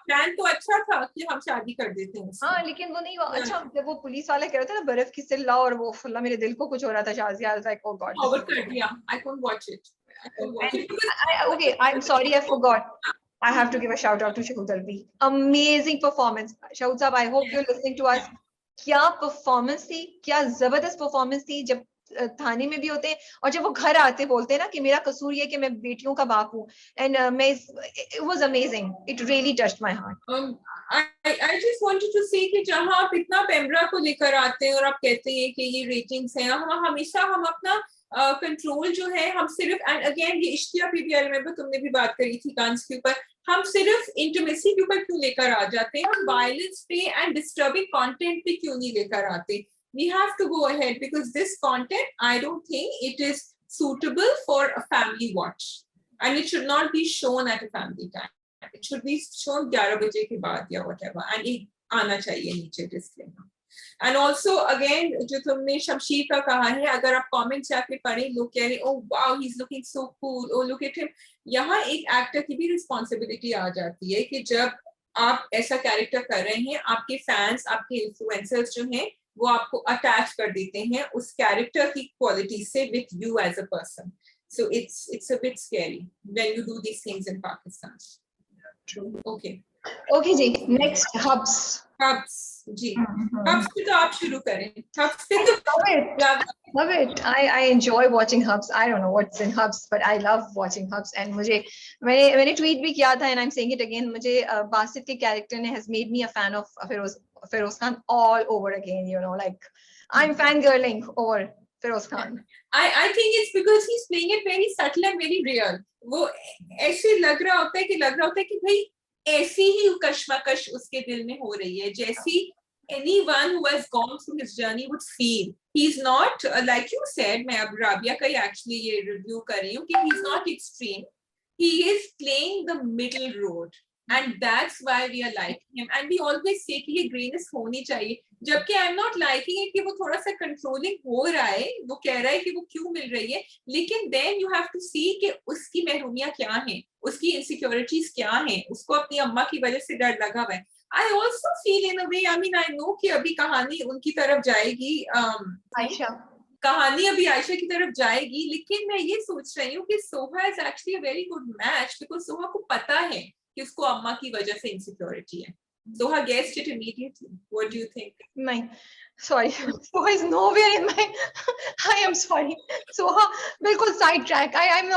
प्लान तो अच्छा था कि हम शादी कर देते हैं। हाँ लेकिन वो नहीं हुआ। अच्छा जब वो पुलिस वाला कह रहा था ना बर्फ की सिल्ला, और वो फुल्ला, मेरे दिल को कुछ हो रहा था Shazia, like oh God forward कर दिया। I couldn't watch it. Okay, I'm sorry, I forgot. I have to give a shout out to Shahud Alvi. Amazing performance. Shahud साहब, I hope you're listening to us. क्या performance थी, क्या जबरदस्त performance थी। जब थाने में भी होते हैं और जब वो घर आते बोलते हैं ना कि मेरा कसूर ये कि मैं बेटियों का बाप हूँ, एंड मैं it was amazing, it really touched my heart. I just wanted to say कि जहाँ आप इतना पेम्ब्रा को लेकर आते हैं और आप कहते हैं कि ये रेटिंग्स हैं, हम हमेशा हम अपना कंट्रोल जो है हम सिर्फ, एंड अगेन ये इश्किया पे भी, आई रिमेम्बर तुमने भी बात करी थी गान्स के ऊपर, हम सिर्फ इंटीमेसी के ऊपर क्यों लेकर आ जाते हैं, हम वायलेंस पे एंड डिस्टर्बिंग कंटेंट पे क्यों नहीं लेकर आते। We have to go ahead because this content, I don't think it is suitable for a family watch, and it should not be shown at a family time. It should be shown 11 बजे के बाद या whatever, and it आना चाहिए नीचे disclaimer. And also again जो तुमने शमशीर का कहा है, अगर आप कमेंट्स जाके पढ़ें, लोग कह रहे oh wow he's looking so cool, oh look at him, यहाँ एक एक्टर की भी रिस्पॉन्सिबिलिटी आ जाती है कि जब आप ऐसा कैरेक्टर कर रहे हैं, आपके फैंस, आपके इन्फ्लुएंसर्स जो हैं वो आपको अटैच कर देते हैं उस कैरेक्टर की क्वालिटी से with you as a person. So it's a bit scary when you do these things in Pakistan. True. Okay जी, next hubs जी, hubs पे तो आप शुरू करें। hubs पे तो love it. I enjoy watching hubs. I don't know what's in hubs, but I love watching hubs. And मैंने tweet भी किया था, and I'm saying it again, मुझे बासित के character ने has made me a fan of Feroz Khan all over again. You know, like I'm fangirling over Feroz Khan. I think it's because he's playing it very subtle and very real. वो ऐसे लग रहा होता है कि भाई ऐसी ही कश्मकश उसके दिल में हो रही है जैसी anyone who has gone through his journey would feel. He's not like you said, मैं अब राबिया का ही actually ये review कर रही हूँ कि he's not extreme. He is playing the middle road, and that's why we are liking him. And we always say कि ये grayness होनी चाहिए, जबकि I'm not liking it कि वो थोड़ा सा controlling हो रहा है, वो कह रहा है कि वो क्यों मिल रही है, लेकिन then you have to see कि उसकी महरूमियाँ क्या हैं, उसकी insecurities क्या हैं, उसको अपनी अम्मा की वजह से डर लगा हुआ है। I also feel in a way, I mean I know कि अभी कहानी उनकी तरफ जाएगी, आयशा कहानी अभी आयशा की तरफ जाएगी, लेकिन मैं ये सोच रही हूँ कि Soha is actually a very good match because Soha को पता है कि उसको अम्मा की वजह से insecurity है। Soha guessed it immediately. What do you think? नहीं, sorry, Soha is nowhere in my. I am sorry, Soha बिल्कुल side track. I'm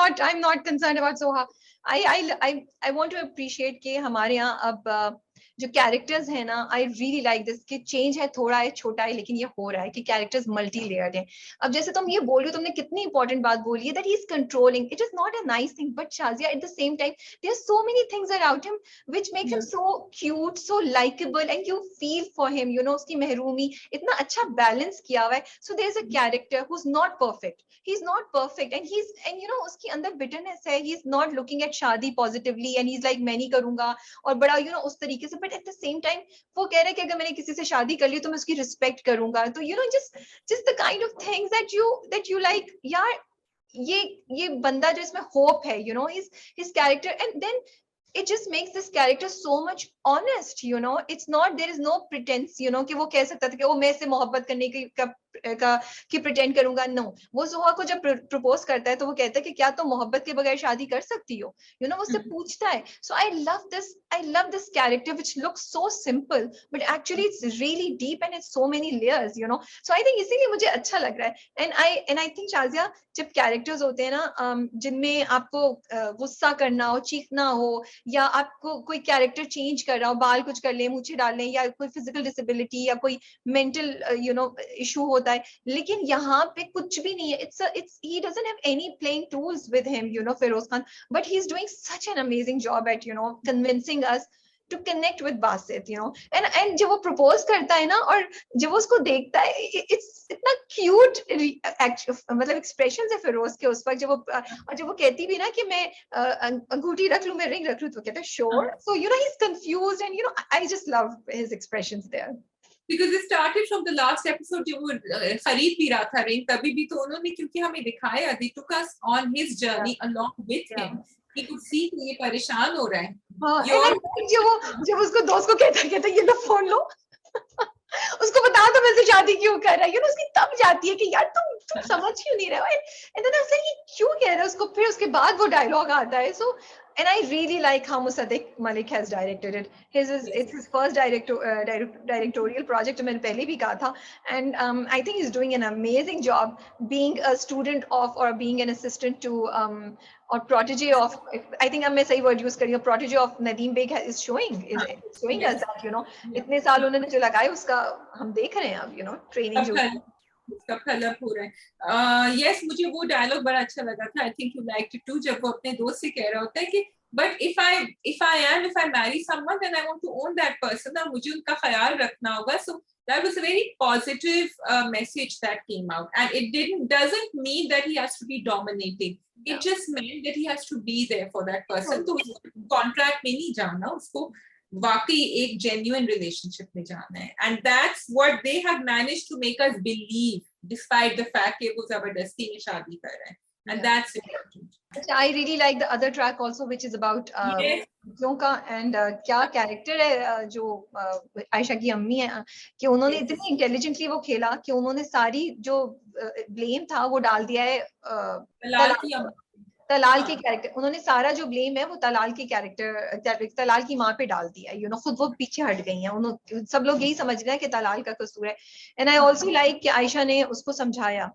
not concerned about Soha. I want to appreciate कि हमारे यहाँ अब जो कैरेक्टर्स है ना, आई रियली लाइक दिस कि चेंज है, थोड़ा है, छोटा है, लेकिन ये हो रहा है कि कैरेक्टर्स मल्टी लेयर्ड है. अब जैसे तुम ये बोल रही हो, तुमने कितनी इंपॉर्टेंट बात बोली है, that he is controlling. It is not a nice thing, but Shazia at the same time there are so many things around him which make him so cute, so likable, and you feel for him, you know, उसकी महरूमी, इतना अच्छा balance किया हुआ है. So there's a character who's not perfect. He's not perfect, and you know, उसके अंदर bitterness है. He's not looking at शादी positively, and he's like मैं नहीं करूंगा, और बड़ा you know उस तरीके से. But at the same time वो कह रहे हैं कि अगर मैंने किसी से शादी कर ली तो मैं उसकी रिस्पेक्ट करूंगा. तो you know, just the kind of things that you like, यार ये बंदा जो इसमें होप है, you know, his character, and then it just makes this character so much honest, you know. It's not, there is no pretense, you know, कि वो कह सकता था कि वो मैं इससे मोहब्बत करने की प्रिटेंड करूंगा. नो, वो जोहा को जब प्रपोज करता है तो वो कहता है कि क्या तुम मोहब्बत के बगैर शादी कर सकती हो, यू नो, वो उससे पूछता है. So I love this character which looks so simple but actually it's really deep and it's so many layers, you know. So I think इसीलिए मुझे अच्छा लग रहा है. एंड आई थिंक शाजिया, जब कैरेक्टर्स होते हैं ना जिनमें आपको गुस्सा करना हो, चीखना हो, या आपको कोई कैरेक्टर चेंज कर रहा हो, बाल कुछ कर ले, मूछें डाल लें, या कोई फिजिकल डिसेबिलिटी या कोई मेंटल यू नो इशू होता है, लेकिन यहाँ पे कुछ भी नहीं है. It's he doesn't have any playing tools with him, you know, Feroz Khan, but he's doing such an amazing job at, you know, convincing us to connect with Basit, you know. And जब वो propose करता है ना, और जब वो उसको देखता है, it's इतना cute मतलब expressions है फिरोज के उस वक्त, जब वो और जब वो कहती भी ना कि मैं अंगूठी रख लूं, मैं रिंग रख लूं, तो कहता है sure. So you know, he's confused, and you know, I just love his expressions there. Because it started from the last episode जब वो खरीद भी रहा था रिंग, तभी भी तो उन्होंने, क्योंकि हमें दिखाया, they took us on his journey along with him. He could see कि ये परेशान हो रहा है. हाँ, जब उसको दोस्त को कहता ये लो फोन लो उसको बता दो मैं से शादी क्यों कर रहा है, you know, उसकी तब जाती है कि यार तुम समझ क्यों नहीं रहे हो. And then I was like, ये क्यों कह रहा है उसको. फिर उसके बाद वो डायलॉग आता है. So and I really like how Musaddiq Malik has directed it. It's his first directorial project, मैंने पहले भी कहा था. And I think he's doing an amazing job being a student of, or being an assistant to or protege of, I think मैं सही word use कर रही हूँ, protege of Nadeem Beg is showing us that, you know, इतने साल उन्होंने जो लगाए उसका हम देख रहे हैं अब, you know, training जो उसका फल हो रहा है. यस, मुझे वो डायलॉग बड़ा अच्छा लगा था. I think you liked it too, जब वो अपने दोस्त से कह रहा होता है कि but if I marry someone then I want to own that person, और मुझे उनका ख्याल रखना होगा. सो that was a very positive message that came out, and it doesn't mean that he has to be dominating. It just meant that he has to be there for that person. तो contract में नहीं जाना, उसको वाकई एक genuine relationship में जाना है. And that's what they have managed to make us believe, despite the fact कि वो जबरदस्ती में शादी कर रहे हैं. And that's important. I really like the other track also, which is about का, and क्या कैरेक्टर है जो आयशा की अम्मी है, कि उन्होंने इतनी इंटेलिजेंटली वो खेला कि उन्होंने सारी जो ब्लेम था वो डाल दिया है तलाल के कैरेक्टर. उन्होंने सारा जो ब्लेम है वो तलाल के कैरेक्टर, तलाल की माँ पे डाल दिया है. यू नो, खुद वो पीछे हट गई हैं. उन्होंने, सब लोग यही समझ रहे हैं कि तलाल का कसूर है. एंड आई ऑल्सो लाइक कि आयशा ने उसको समझाया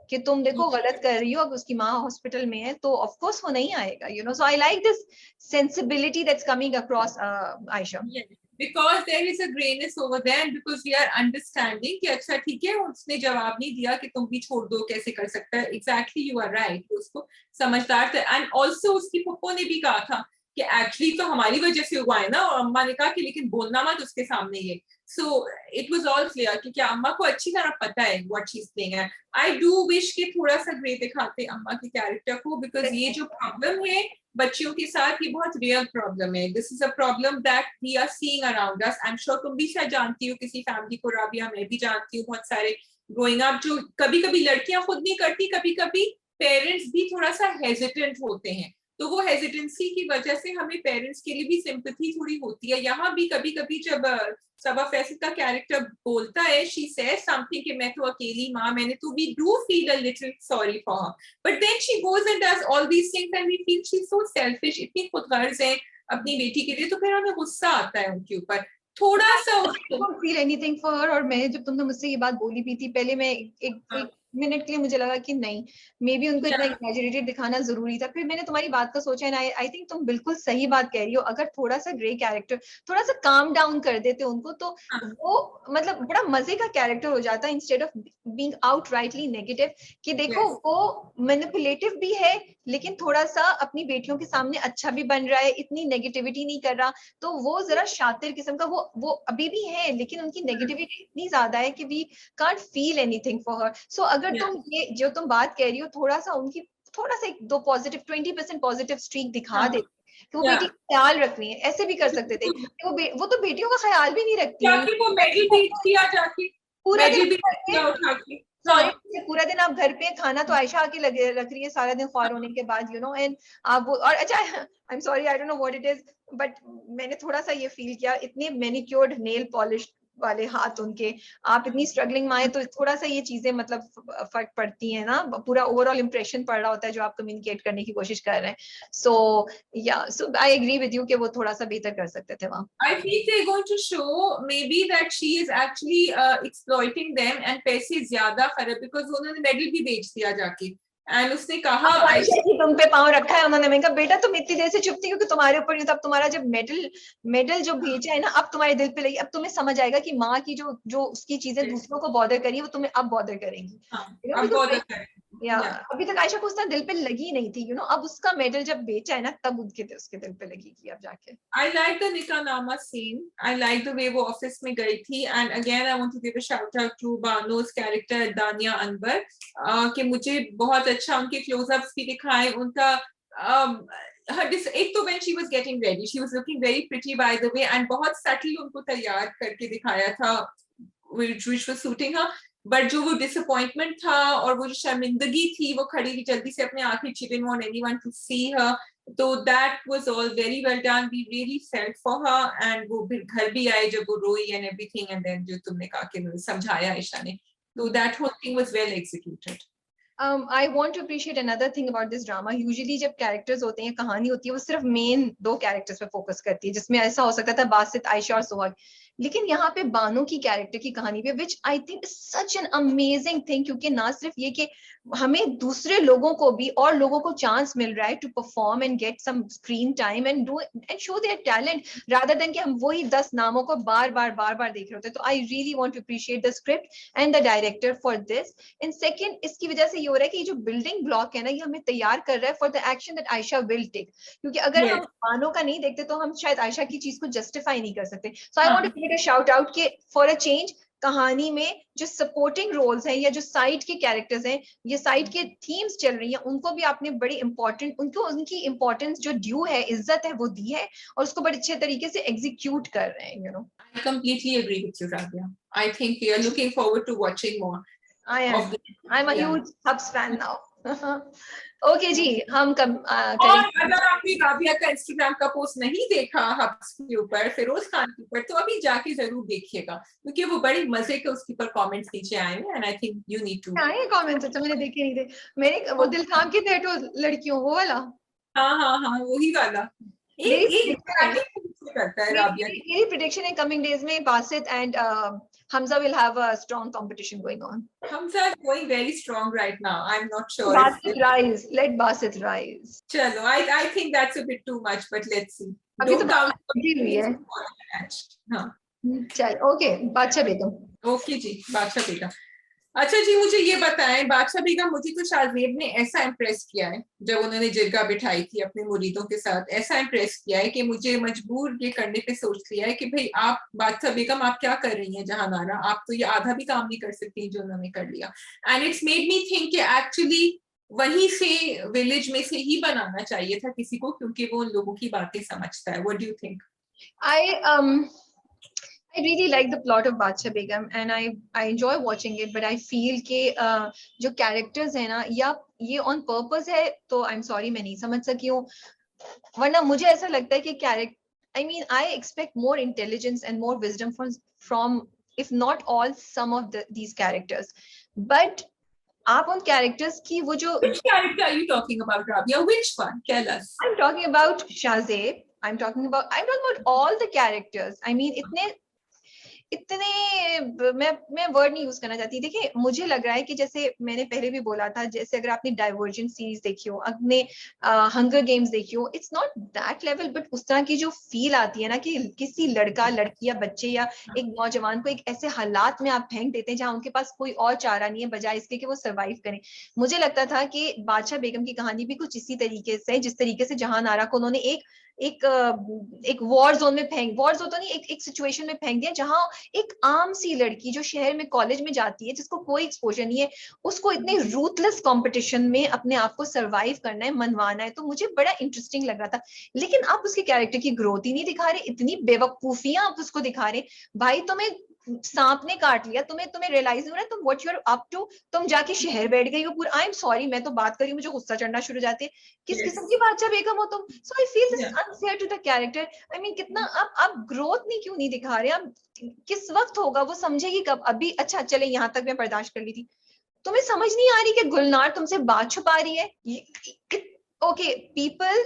कि तुम देखो गलत कर रही हो, अब उसकी माँ हॉस्पिटल में है तो ऑफ कोर्स वो नहीं आएगा. You know, so I like this sensibility that's coming across Ayesha. Because there is a grayness over there, and because we are understanding कि अच्छा ठीक है, उसने जवाब नहीं दिया कि तुम भी छोड़ दो, कैसे कर सकता है. Exactly, you are right. उसको समझदार था. And also उसकी पप्पो ने भी कहा था कि एक्चुअली तो हमारी वजह से हुआ है ना, और अम्मा ने कहा कि लेकिन बोलना मत उसके सामने ये. So it was all clear कि क्या अम्मा को अच्छी तरह पता है what she's playing. I do wish कि थोड़ा सा ग्रे दिखाते अम्मा के कैरेक्टर को, because ये जो प्रॉब्लम है बच्चियों के साथ, ये बहुत रियल प्रॉब्लम है. This is a problem that we are seeing around us. I am sure तुम भी शायद जानती हो किसी फैमिली को, राबिया, मैं भी जानती हूँ बहुत सारे ग्रोइंग अप, जो कभी कभी लड़कियां खुद नहीं करती, कभी कभी पेरेंट्स भी थोड़ा सा हेजिटेंट होते हैं. तो वो हेजिटेंसी की वजह से हमें पेरेंट्स के लिए भी सिंपैथी थोड़ी होती है. यहाँ भी कभी कभी जब सबा फैसल का कैरेक्टर बोलता है, शी सेज समथिंग कि मैं तो अकेली माँ, मैंने तो, we do feel a little sorry for her, but then she goes and does all these things and we feel she is so selfish, इतनी खुदगर्ज है अपनी बेटी के लिए. तो फिर हमें गुस्सा आता है उनके ऊपर थोड़ा सा. फील एनीथिंग फॉर हर. और मैं, जब तुमने मुझसे ये बात बोली भी थी पहले, मैं एक मिनट के लिए मुझे लगा कि नहीं, मे बी उनको इतना Yeah. एग्जैजरेटेड दिखाना जरूरी था। फिर मैंने तुम्हारी बात को सोचा एंड आई थिंक तुम बिल्कुल सही बात कह रही हो। अगर थोड़ा सा ग्रे कैरेक्टर, थोड़ा सा काम डाउन कर देते उनको, तो वो मतलब बड़ा मजे का कैरेक्टर हो जाता है, instead of being outrightly negative. कि देखो Yes. वो मैनिपुलेटिव भी है, लेकिन थोड़ा सा अपनी बेटियों के सामने अच्छा भी बन रहा है, इतनी नेगेटिविटी नहीं कर रहा। तो वो जरा शातिर किस्म का, वो अभी भी है, लेकिन उनकी नेगेटिविटी इतनी ज्यादा है कि we can't feel anything for her. So अगर Yeah. तुम ये जो तुम बात कह रही हो, थोड़ा सा उनकी, थोड़ा सा एक दो पॉजिटिव 20% पॉजिटिव स्ट्रीक दिखा दे कि वो Yeah. बेटी का ख्याल रख रही है, ऐसे भी कर सकते थे। वो तो बेटियों का ख्याल भी नहीं रखती है। जाके वो मेडल बेच दिया, जाके पूरा दिन मेडल बेच दिया उठा के। सॉरी, हाँ, पूरा दिन आप घर पे खाना तो आयशा आके लगे रख रही है सारा दिन ख्वार होने के बाद, यू नो, एंड आप वो, और अच्छा आई am sorry, I don't know what it is, but मैंने थोड़ा सा ये फील किया, इतने मैनिक्योर्ड नेल पॉलिश वाले हाथ उनके, आप इतनी स्ट्रगलिंग में आए तो थोड़ा सा ये चीजें मतलब फर्क पड़ती है ना, पूरा ओवरऑल इंप्रेशन पड़ रहा होता है जो आप कम्युनिकेट करने की कोशिश कर रहे हैं। सो सो आई एग्री विद यू कि वो थोड़ा सा बेहतर कर सकते थे वहाँ। I think they're going to show maybe that she is actually exploiting them and पैसे ज्यादा खर्च, because उन्होंने मेडल भी बेच दिया जाके, and उसने कहा आयशा जी तुम पे पाँव रखा है उन्होंने। मैंने कहा बेटा तुम इतनी देर से चुप थी क्योंकि तुम्हारे ऊपर नहीं था, अब तुम्हारा जब मेडल मेडल जो भेजा है ना, अब तुम्हारे दिल पे लगी, अब तुम्हें समझ आएगा कि माँ की जो जो उसकी चीजें दूसरों को बॉदर करी वो तुम्हें अब बॉदर करेंगी। हाँ, You know, अब because बहुत अच्छा या है। अभी तक आयशा को उतना दिल पे लगी नहीं थी, यू नो, अब उसका मेडल जब बेचा है ना, तब उसके दिल पे लगेगी अब जाके। I like the Nikanama scene. I like the way वो ऑफिस में गई थी, and again I want to give a shout out to Banu's character Dania Anbar, कि मुझे बहुत अच्छा उनके close-ups भी दिखाए, उनका एक तो when she was getting ready, she was looking very pretty by the way, and बहुत subtly उनको तैयार करके दिखाया था, which was suiting her. But जो वो डिसअपॉइंटमेंट था और वो जो शर्मिंदगी थी, वो खड़ी हुई जल्दी से अपने आंखें, she didn't want anyone to see her. तो that was all very well done. We really felt for her, and वो फिर घर भी आए जब वो रोई and everything, and then जो तुमने कहा कि समझाया ईशा ने, तो that whole thing was well executed. I want to appreciate another thing about this drama. Usually जब characters होते हैं, कहानी होती है, वो सिर्फ मेन दो characters पे फोकस करती है, जिसमें ऐसा हो सकता था बासित, आयशा और सुहाग। लेकिन यहाँ पे बानो की कैरेक्टर की कहानी पे, which I think is such an amazing thing, क्योंकि ना सिर्फ ये कि हमें दूसरे लोगों को भी और लोगों को चांस मिल रहा है to perform and get some screen time and do and show their talent, rather than कि हम वही 10 नामों को बार बार देख रहे होते हैं। तो I really want to appreciate the script and the director for this. And second, इसकी वजह से ये हो रहा है कि ये जो बिल्डिंग ब्लॉक है ना, ये हमें तैयार कर रहा है for the action that Ayesha will take. क्योंकि अगर हम बानो का नहीं देखते तो हम शायद आयशा की चीज को जस्टिफाई नहीं कर सकते। So I want to give it a shout out कि फॉर अ चेंज कहानी में जो सपोर्टिंग रोल्स हैं या जो साइड के कैरेक्टर्स हैं, ये साइड के थीम्स चल रही हैं, उनको भी आपने बड़ी इंपॉर्टेंट, उनको उनकी इंपॉर्टेंस जो ड्यू है, इज्जत है, वो दी है और उसको बड़े अच्छे तरीके से एग्जीक्यूट कर रहे हैं, you know. I completely agree with you, Rabia. I think we are looking forward to watching more. I'm a huge Hubs fan now. Okay जी, हम और अगर आपने राबिया का इंस्टाग्राम का पोस्ट नहीं देखा हब्स के ऊपर, फिरोज खान के ऊपर, तो अभी जाके जरूर देखिएगा, क्योंकि वो बड़ी मजे के उसके ऊपर कमेंट्स नीचे आए हैं, and I think you need to. आए कमेंट्स? अच्छा मैंने देखे नहीं थे। मेरे वो दिल थाम के थे तो लड़कियों वो वाला। हाँ, वही वाला। एक करता है राबिया। मेरी प्रेडिक्शन है कमिंग डेज में Basit and Hamza will have a strong competition going on. Hamza is going very strong right now. I'm not sure. Basit rise. Let Basit rise. Chalo, I think that's a bit too much, but let's see. अभी तो Don't count हुई है। हाँ। चल okay, बादशाह बेगम। Okay जी, बादशाह बेगम। अच्छा जी, मुझे ये बताएं, बादशाह बेगम, मुझे तो शाहजेब ने ऐसा इम्प्रेस किया है जब उन्होंने जिरगा बिठाई थी अपने मुरीदों के साथ, ऐसा इम्प्रेस किया है कि मुझे मजबूर ये करने पे सोच लिया है कि भाई आप बादशाह बेगम आप क्या कर रही हैं जहां नारा, आप तो ये आधा भी काम नहीं कर सकती जो उन्होंने कर लिया। And it's made me think कि एक्चुअली वहीं से विलेज में से ही बनाना चाहिए था किसी को, क्योंकि वो उन लोगों की बातें समझता है। What do you think? I really like the plot of Badsha Begum and I enjoy watching it, but I feel कि जो characters है ना, या ये on purpose है तो I'm sorry मैं नहीं समझ सकी हूँ, वरना मुझे ऐसा लगता है कि character, I mean I expect more intelligence and more wisdom from if not all, some of these characters, but आप उन characters की वो जो Which character are you talking about, Rabia? Which one? Tell us. I'm talking about Shahzeb, I'm talking about all the characters. I mean इतने मैं word नहीं use करना चाहती। देखिए मुझे लग रहा है कि जैसे मैंने पहले भी बोला था, जैसे अगर आपने डाइवर्जेंट सीरीज देखी हो, अपने हंगर गेम्स देखी हो, it's not that level, but उस तरह की जो फील आती है ना कि किसी लड़का लड़की या बच्चे या एक नौजवान को एक ऐसे हालात में आप फेंक देते हैं जहां उनके पास कोई और चारा नहीं है बजाय इसके कि वो सर्वाइव करें। मुझे लगता था कि बादशाह बेगम की कहानी भी कुछ इसी तरीके से, जिस तरीके से जहां आरा को उन्होंने एक एक वॉर जोन में फेंक, वॉर जोन तो नहीं, एक सिचुएशन में फेंक दिया जहां एक आम सी लड़की जो शहर में कॉलेज में जाती है, जिसको कोई एक्सपोजर नहीं है, उसको इतने रूथलेस कंपटीशन में अपने आप को सरवाइव करना है, मनवाना है। तो मुझे बड़ा इंटरेस्टिंग लग रहा था। लेकिन आप उसके कैरेक्टर की ग्रोथ ही नहीं दिखा रहे, इतनी बेवकूफियां आप उसको दिखा रहे। भाई तुम्हें सांप ने काट लिया, तुम्हें तुम्हें रियलाइज नहीं हो रहा है तुम what you are up to, तुम जाके शहर बैठ गई हो पूरा। आई एम सॉरी, मैं तो बात करी, मुझे गुस्सा चढ़ना शुरू हो जाते हैं। किस Yes. किस्म की बादशाह बेगम हो तुम? So I feel this Yeah. Unfair to the character. I mean कितना आप ग्रोथ नहीं क्यों नहीं दिखा रहे? आप किस वक्त होगा वो समझेगी कब? अभी अच्छा चले यहाँ तक मैं बर्दाश्त कर ली थी, तुम्हें समझ नहीं आ रही कि गुलनार तुमसे बात छुपा रही है? Okay people,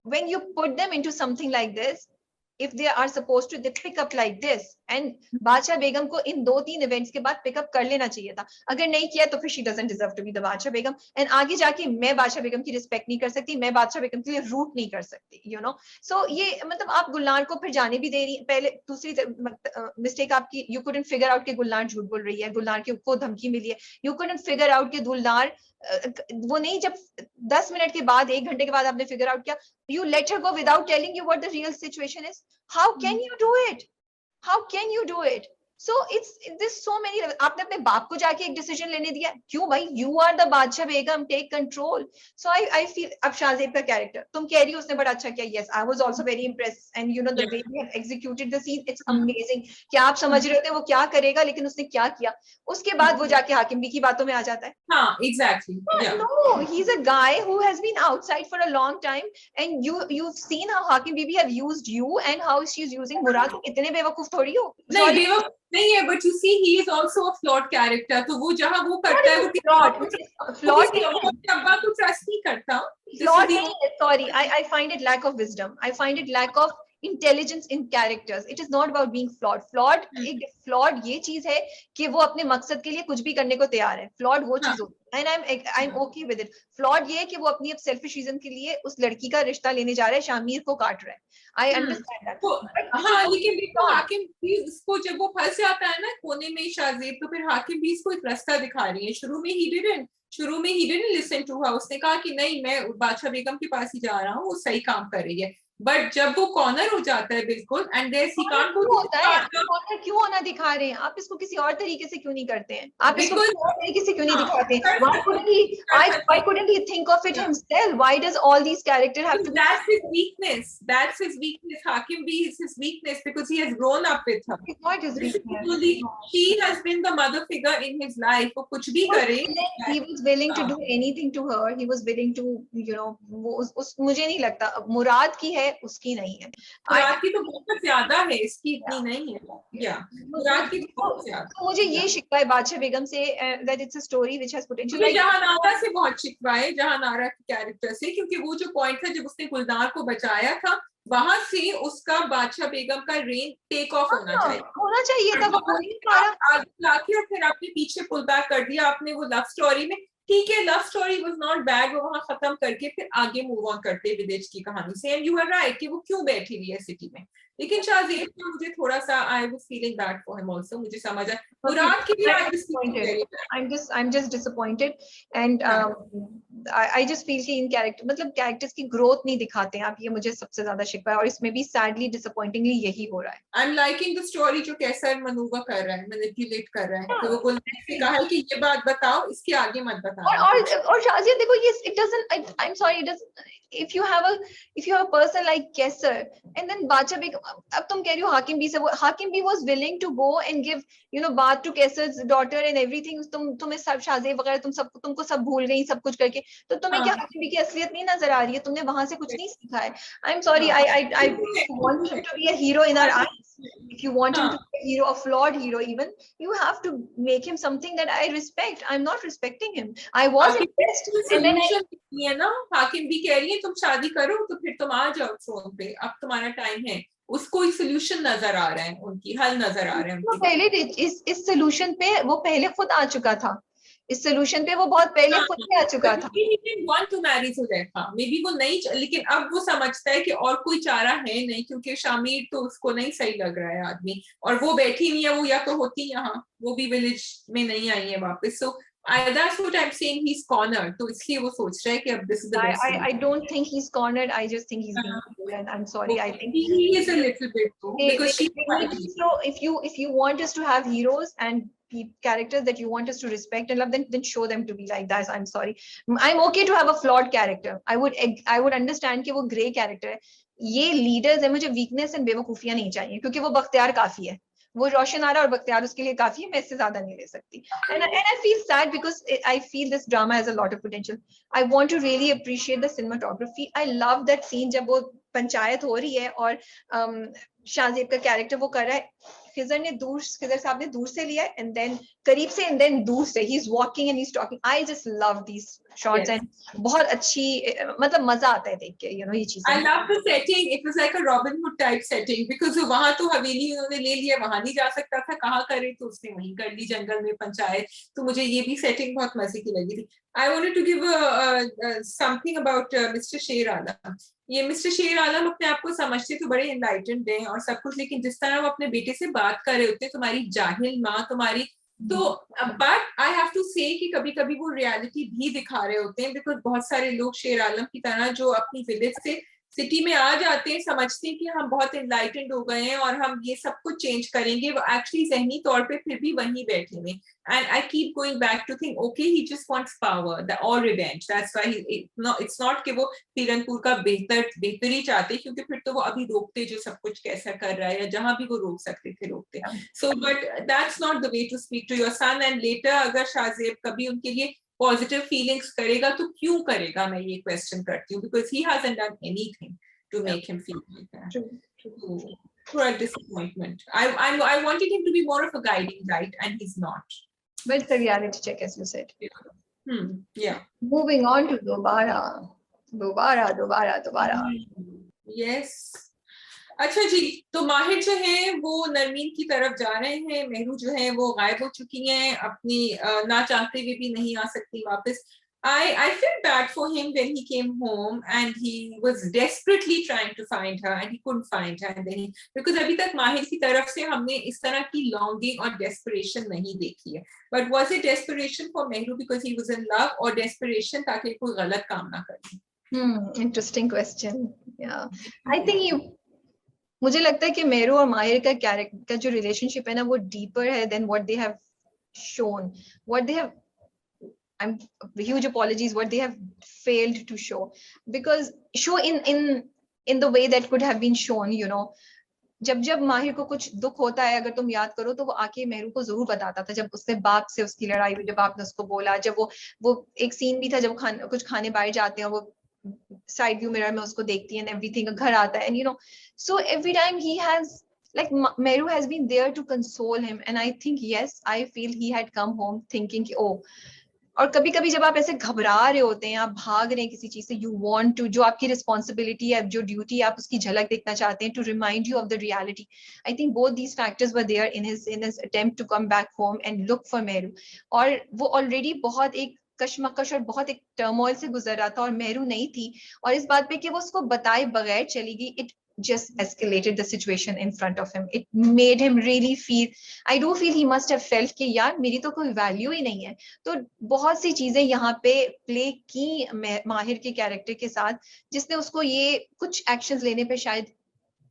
when you put them into something like this, if they are supposed to, they pick up like this, and बादशाह बेगम को इन 2-3 इवेंट्स के बाद पिकअप कर लेना चाहिए था। अगर नहीं किया तो फिर she doesn't deserve to be the बादशाह बेगम। एंड आगे जाके मैं बादशाह बेगम की रिस्पेक्ट नहीं कर सकती, मैं बादशाह बेगम के लिए रूट नहीं कर सकती, यू नो। सो ये मतलब आप गुलनार को फिर जाने भी दे रही। पहले दूसरी मिस्टेक आपकी, यू कुडंट फिगर आउट कि गुलनार झूठ बोल रही है, गुलनार को धमकी मिली है। यू कुडंट फिगर आउट कि गुलनार वो नहीं, जब 10 मिनट के बाद, 1 घंटे के बाद आपने फिगर आउट किया, you let her go without telling you what the real situation is. How can you do it? How can you do it? So it's this so many, आपने अपने बाप को जाके एक डिसीजन लेने दिया, क्यों भाई? You are the बादशाह बेगम, take control. So I feel, अब शाहजेब का कैरेक्टर तुम कह रही हो उसने बड़ा अच्छा किया, yes I was also very impressed, and you know the way we have executed the scene, it's amazing। क्या आप समझ रहे होते वो क्या करेगा, लेकिन उसने क्या किया। उसके बाद वो जाके हाकिम बी की बातों में आ जाता है। हाँ, exactly. Yeah. No, he's a guy who has been outside for a long time, and you've seen how Hakim Bibi have used you and how she's using Murad. इतने बेवकूफ थोड़ी हो। नहीं बेवकूफ नहीं है, but you see he is also a flawed character. तो वो जहाँ वो करता है वो flawed किसी अब्बा को ट्रस्ट नहीं करता। flawed नहीं है, sorry, I find it lack of wisdom, I find it lack of intelligence in characters. It is not about being flawed एक flawed ये चीज है कि वो अपने मकसद के लिए कुछ भी करने को तैयार है। flawed वो चीज होती है, and I'm okay with it। flawed ये है कि वो अपनी अब selfish reason के लिए उस लड़की का रिश्ता लेने जा रहा है, शामिर को काट रहा है। I understand that। हाँ, लेकिन देखो हाकिम भी उसको जब वो फंस जाता है ना कोने में शाहजेब, तो फिर हाकिम भी इसको एक रास्ता दिखा रही है। शुरू में ही didn't listen to her। उसने कहा कि नहीं मैं बादशाह बेगम के पास ही जा रहा हूँ, वो सही काम कर रही है। बट जब वो कॉर्नर हो जाता है बिल्कुल, and there he can't go होता है, कॉर्नर क्यों होना दिखा रहे हैं आप? इसको किसी और तरीके से क्यों नहीं करते हैं? आप इसको किसी और तरीके से क्यों नहीं दिखाते हैं? Why couldn't he think of it himself? Why does all these characters have to? That's his weakness. That's his weakness. Hakim B is his weakness because he has grown up with her. It's not his weakness. She has been the mother figure in his life. वो कुछ भी करे, he was willing to do anything to her. He was willing to, you know, मुझे नहीं लगता मुराद की है, उसकी नहीं है। मुराद की तो बहुत ज्यादा है, इसकी इतनी नहीं है। मुराद की तो बहुत ज्यादा। मुझे ये शिकवा है बादशाह बेगम से, that it's a story which has potential। मुझे जहानारा से बहुत शिकवा है, जहानारा के कैरेक्टर से, क्योंकि वो जो पॉइंट था जब उसने गुलनार को बचाया था, वहां से उसका बादशाह बेगम का रेन टेक ऑफ होना चाहिए था। आगे लाके और फिर आपने पीछे पुल बैक कर दिया आपने वो लव स्टोरी में। ठीक है, love story was not bad, वो वहां खत्म करके फिर आगे मूव ऑन करते विदेश की कहानी से। एंड यू आर राइट कि वो क्यों बैठी हुई है सिटी में। लेकिन शाहजेब का मुझे थोड़ा सा I was feeling bad for him also. मुझे समझ आया मुराद की भी I'm just disappointed, and I just feel कि इन कैरेक्टर मतलब कैरेक्टर्स की ग्रोथ नहीं दिखाते हैं आप, ये मुझे सबसे ज्यादा शिकवा है, और इसमें भी सैडली डिसअपॉइंटिंगली यही हो रहा है। I am liking the story जो कैसा मनूवा कर रहा है, मैनिपुलेट कर रहा है। तो वो गुलनार से कहा है कि ये बात बताओ, इसके आगे मत बताना। और शाजिया देखो, ये it doesn't, I'm sorry, it doesn't, if you have a person like Kesar and then बादशाह बेगम, अब तुम कह रही हो हाकिम बी से, वो हाकिम B was willing to go and give bath to Kesar's daughter and everything। तुम्हें सब शाहजेब वगैरह तुमको सब भूल गई सब कुछ करके, तो तुम्हें क्या हाकिम बी की असलियत नहीं नजर आ रही है? तुमने वहां से कुछ नहीं सीखा है। I'm sorry, I want him to be a hero in our eyes। If you want him to be a hero, a flawed hero even, you have to make him something that I respect। I'm not respecting him। I was impressed, and then है ना, हाकिम भी कह रही है तुम शादी करो तो फिर तुम आ जाओ थ्रोन पे, अब तुम्हारा टाइम है। उसको एक सोल्यूशन नजर आ रहा है, उनकी हल नजर आ रहा है वो उनकी। पहले इस सोल्यूशन पे वो पहले खुद आ चुका था, इस सोल्यूशन पे वो बहुत पहले खुद ही आ चुका था। Want to marry Sulekha, maybe वो नहीं, लेकिन अब वो समझता है कि और कोई चारा है नहीं, क्योंकि शामिर तो उसको नहीं सही लग रहा है आदमी, और वो बैठी नहीं है, वो या तो होती यहाँ, वो भी विलेज में नहीं आई है वापस, सो that's what I'm saying, he's cornered, तो इसलिए वो सोच रहा है कि अब this is the best I solution. don't think he's cornered. I just think he's being cruel, and I'm sorry. I think He is a little bit too, because she's they need quite to show, if you want us to have heroes and characters that you want us to respect and love, then show them to be like that. I'm sorry. I'm okay to have a flawed character. I would understand कि वो grey character है. ये leaders है, मुझे weakness and बेवकूफियां नहीं चाहिए, क्योंकि वो बख्तियार काफी है, वो रोशन आरा और बख्तियार उसके लिए काफी है, मैं इससे ज्यादा नहीं ले सकती. And I feel sad because I feel this drama has a lot of potential. I want to really appreciate the cinematography. I love that scene जब वो पंचायत हो रही है और शाहजेब का कैरेक्टर वो कर रहा है, खिजर साहब ने दूर से लिया एंड देन करीब से एंड देन दूर से he is walking and he is talking. I just love these shots and बहुत अच्छी, मतलब मजा आता है देख के, यू नो, ये चीजें. I love the setting. It was like a Robin Hood type setting, because वहां तो हवेली उन्होंने ले लिया, वहां नहीं जा सकता था, कहाँ करे, तो उसने वहीं कर ली जंगल में पंचायत. तो मुझे ये भी सेटिंग बहुत मजे की लगी थी. I wanted to give something about Mr. शेर आलम. ये मिस्टर शेर आलम अपने आप को समझते तो बड़े एनलाइटेंड हैं और सब कुछ, लेकिन जिस तरह वो अपने बेटे से बात कर रहे होते, तुम्हारी जाहिल माँ तुम्हारी, तो but I have to say कि कभी कभी वो रियलिटी भी दिखा रहे होते हैं, बिकॉज बहुत सारे लोग शेर आलम की तरह जो अपनी विलेज से सिटी में आ जाते हैं, समझते हैं कि हम बहुत एनलाइटेंड हो गए हैं और हम ये सब कुछ चेंज करेंगे, वो एक्चुअली जहनी तौर पे फिर भी वहीं बैठे हुए. And I keep going back to think, okay, he just wants power, or revenge. That's why it's not कि वो पीरनपुर का बेहतर ही चाहते, क्योंकि फिर तो वो अभी रोकते जो सब कुछ कैसा कर रहा है, या जहां भी वो रोक सकते थे रोकते. So, but that's not the way to speak to your son. And later अगर शाहजेब कभी उनके लिए पॉजिटिव फीलिंग्स करेगा तो क्यों करेगा, मैं ये क्वेश्चन करती हूँ, because he hasn't done anything to make him feel like that. True. For a disappointment. I wanted him to be more of a guiding light, and he's not. But it's a reality check, as you said. Yeah. Moving on to दोबारा. Yes. अच्छा जी, तो माहिर जो है वो नरमीन की तरफ जा रहे हैं, मेहरू जो है वो गायब हो चुकी हैं, अपनी ना चाहते हुए भी नहीं आ सकती वापस. I felt bad for him when he came home and he was desperately trying to find her and he couldn't find her, and then because अभी तक माहिर की तरफ से हमने इस तरह की longing और desperation नहीं देखी है. But was it desperation for Mehru because he was in love, or desperation ताकि कोई गलत काम ना करे? Interesting question. Yeah, I think मुझे लगता है कि मेहरू और माहिर का कैरेक्टर का जो रिलेशनशिप है ना, वो डीपर है then what they have shown, what they have, I'm huge apologies, what they have failed to show, because show in the way that could have been shown, you know. जब माहिर को कुछ दुख होता है, अगर तुम याद करो, तो वो आके मेहरू को जरूर बताता था. जब उसने बाप से उसकी लड़ाई हुई, जब आपने उसको बोला, जब वो एक सीन भी था जब कुछ खाने बाहर जाते हैं, वो साइड व्यू मिरर में उसको देखती है एंड एवरीथिंग, घर आता है, and you know, so every time he has like Meru has been there to console him, and I think, yes, I feel he had come home thinking, oh. और कभी कभी जब आप ऐसे घबरा रहे होते हैं, आप भाग रहे हैं किसी चीज से, यू वांट टू, जो आपकी रिस्पॉन्सिबिलिटी है, जो ड्यूटी, आप उसकी झलक देखना चाहते हैं, to remind you of the reality. I think both these factors were there in his attempt to come back home and look for Meru. और वो ऑलरेडी बहुत एक कशमकश और बहुत एक टर्मोइल से गुजर रहा था, और मेहरू नहीं थी, और इस बात पे कि वो उसको बताए बगैर चली गई, it just escalated the situation in front of him. It made him really feel, I do feel he must have felt कि यार मेरी तो कोई वैल्यू ही नहीं है. तो बहुत सी चीजें यहाँ पे प्ले की माहिर के कैरेक्टर के साथ, जिसने उसको ये कुछ एक्शंस लेने पे शायद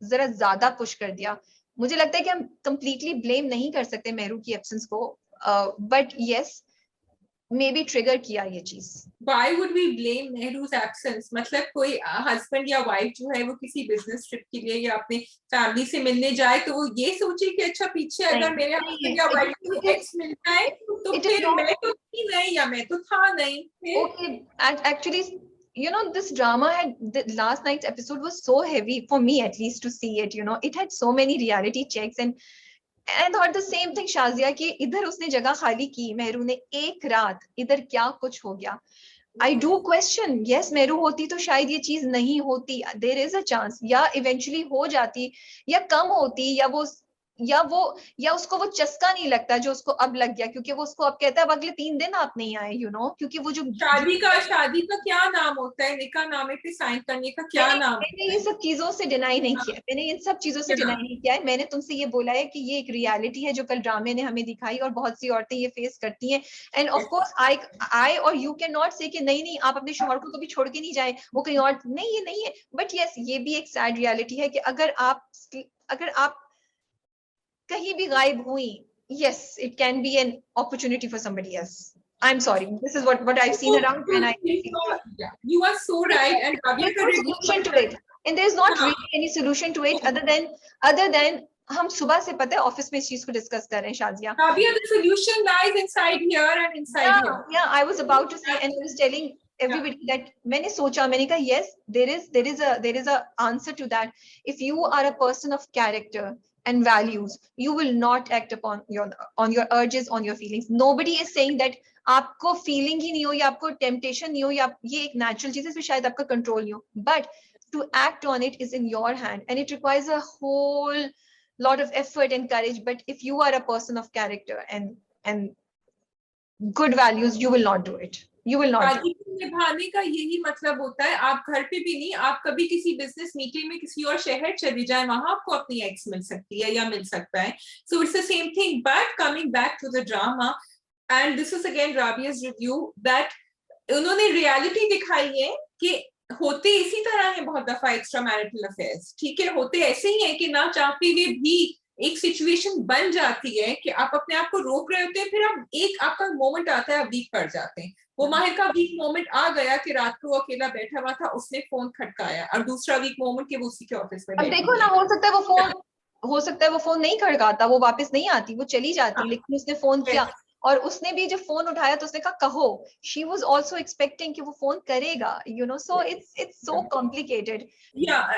जरा ज्यादा पुश कर दिया. मुझे लगता है कि हम कंप्लीटली ब्लेम नहीं कर सकते मेहरू की एब्सेंस को, but yes, may be trigger किया ये चीज. Why would we blame Nehru's absence? मतलब कोई हस्बैंड या वाइफ जो है वो किसी बिजनेस ट्रिप के लिए या अपने फैमिली से मिलने जाए, तो वो ये सोचे कि अच्छा पीछे अगर मेरे हस्बैंड या वाइफ को एक्स मिलता है तो फिर मैं तो थी नहीं, या मैं तो था नहीं. Okay, actually, you know, this drama had, the last night's episode was so heavy for me, at least, to see it. You know, it had so many reality checks, and I thought the same thing, Shazia, कि इधर उसने जगह खाली की, मेहरू ने, एक रात इधर क्या कुछ हो गया. I do question. Yes, Meru होती तो शायद ये चीज नहीं होती. There is a chance. या eventually हो जाती, या कम होती, या उसको वो चस्का नहीं लगता जो उसको अब लग गया, क्योंकि वो उसको अब कहता है अब अगले 3 दिन आप नहीं आए, क्योंकि वो जो शादी का क्या नाम होता है, निकाह नामे पे साइन करने का क्या नाम मैंने होता ये है? सब चीजों से डिनाई नहीं किया, मैंने इन सब चीजों से डिनाई हाँ, नहीं किया है. मैंने तुमसे ये बोला है कि ये एक रियलिटी है जो कल ड्रामे ने हमें दिखाई, और बहुत सी औरतें ये फेस करती हैं. एंड ऑफ कोर्स आई और यू कैन नॉट से कि नहीं नहीं आप अपने शोहर को कभी छोड़ के नहीं जाए, वो कहीं और नहीं, ये नहीं है. बट यस, ये भी एक सैड रियलिटी है कि अगर आप कहीं भी गायब हुई, yes, it can be an opportunity for somebody else. I'm sorry, this is what I've seen around, and I feel yeah, you are so right. And Rabia there's का no review solution to it, and there's not हाँ, really any solution to it other than हम सुबह से पता है office में इस चीज को डिस्कस कर रहे हैं, Shazia. Rabia, the solution lies inside here and inside Yeah, here. yeah, I was about to say, and I was telling Yeah. everybody that मैंने सोचा, मैंने कहा yes, there is a answer to that. If you are a person of character and values, you will not act upon your urges, on your feelings. Nobody is saying that आपको feeling ही नहीं हो, या आपको temptation नहीं हो, या ये एक natural चीज है, इसमें शायद आपका control नहीं हो. But to act on it is in your hand, and it requires a whole lot of effort and courage. But if you are a person of character and good values, you will not do it. You will not do it. शादी को निभाने का यही मतलब होता है. आप घर पे भी नहीं, आप कभी किसी बिजनेस मीटिंग में किसी और शहर चले जाए, वहां आपको अपनी एक्स मिल सकती है या मिल सकता है. So it's the same thing. But coming back to the drama, and this is again Rabia's review, that उन्होंने रियलिटी दिखाई है कि होते इसी तरह है बहुत दफा एक्स्ट्रा मैरिटल अफेयर्स. ठीक है, होते ऐसे ही है कि ना चाहते हुए भी एक सिचुएशन बन जाती है कि आप अपने आप को रोक रहे होते हैं, फिर आप एक आपका मोमेंट आता है, आप वीक पड़ जाते हैं. वो माहिर का वीक मोमेंट आ गया कि रात को वो अकेला बैठा हुआ था, उसने फोन खटकाया. और दूसरा वीक मोमेंट कि वो उसी के ऑफिस में अब बैठी देखो ना, है. हो सकता है वो फोन नहीं खड़काता, वो वापस नहीं आती, वो चली जाती, लेकिन उसने फोन किया, और उसने भी जब फोन उठाया तो उसने कहा कहो. शी वाज आल्सो एक्सपेक्टिंग कि वो फोन करेगा, so it's so complicated. Yeah,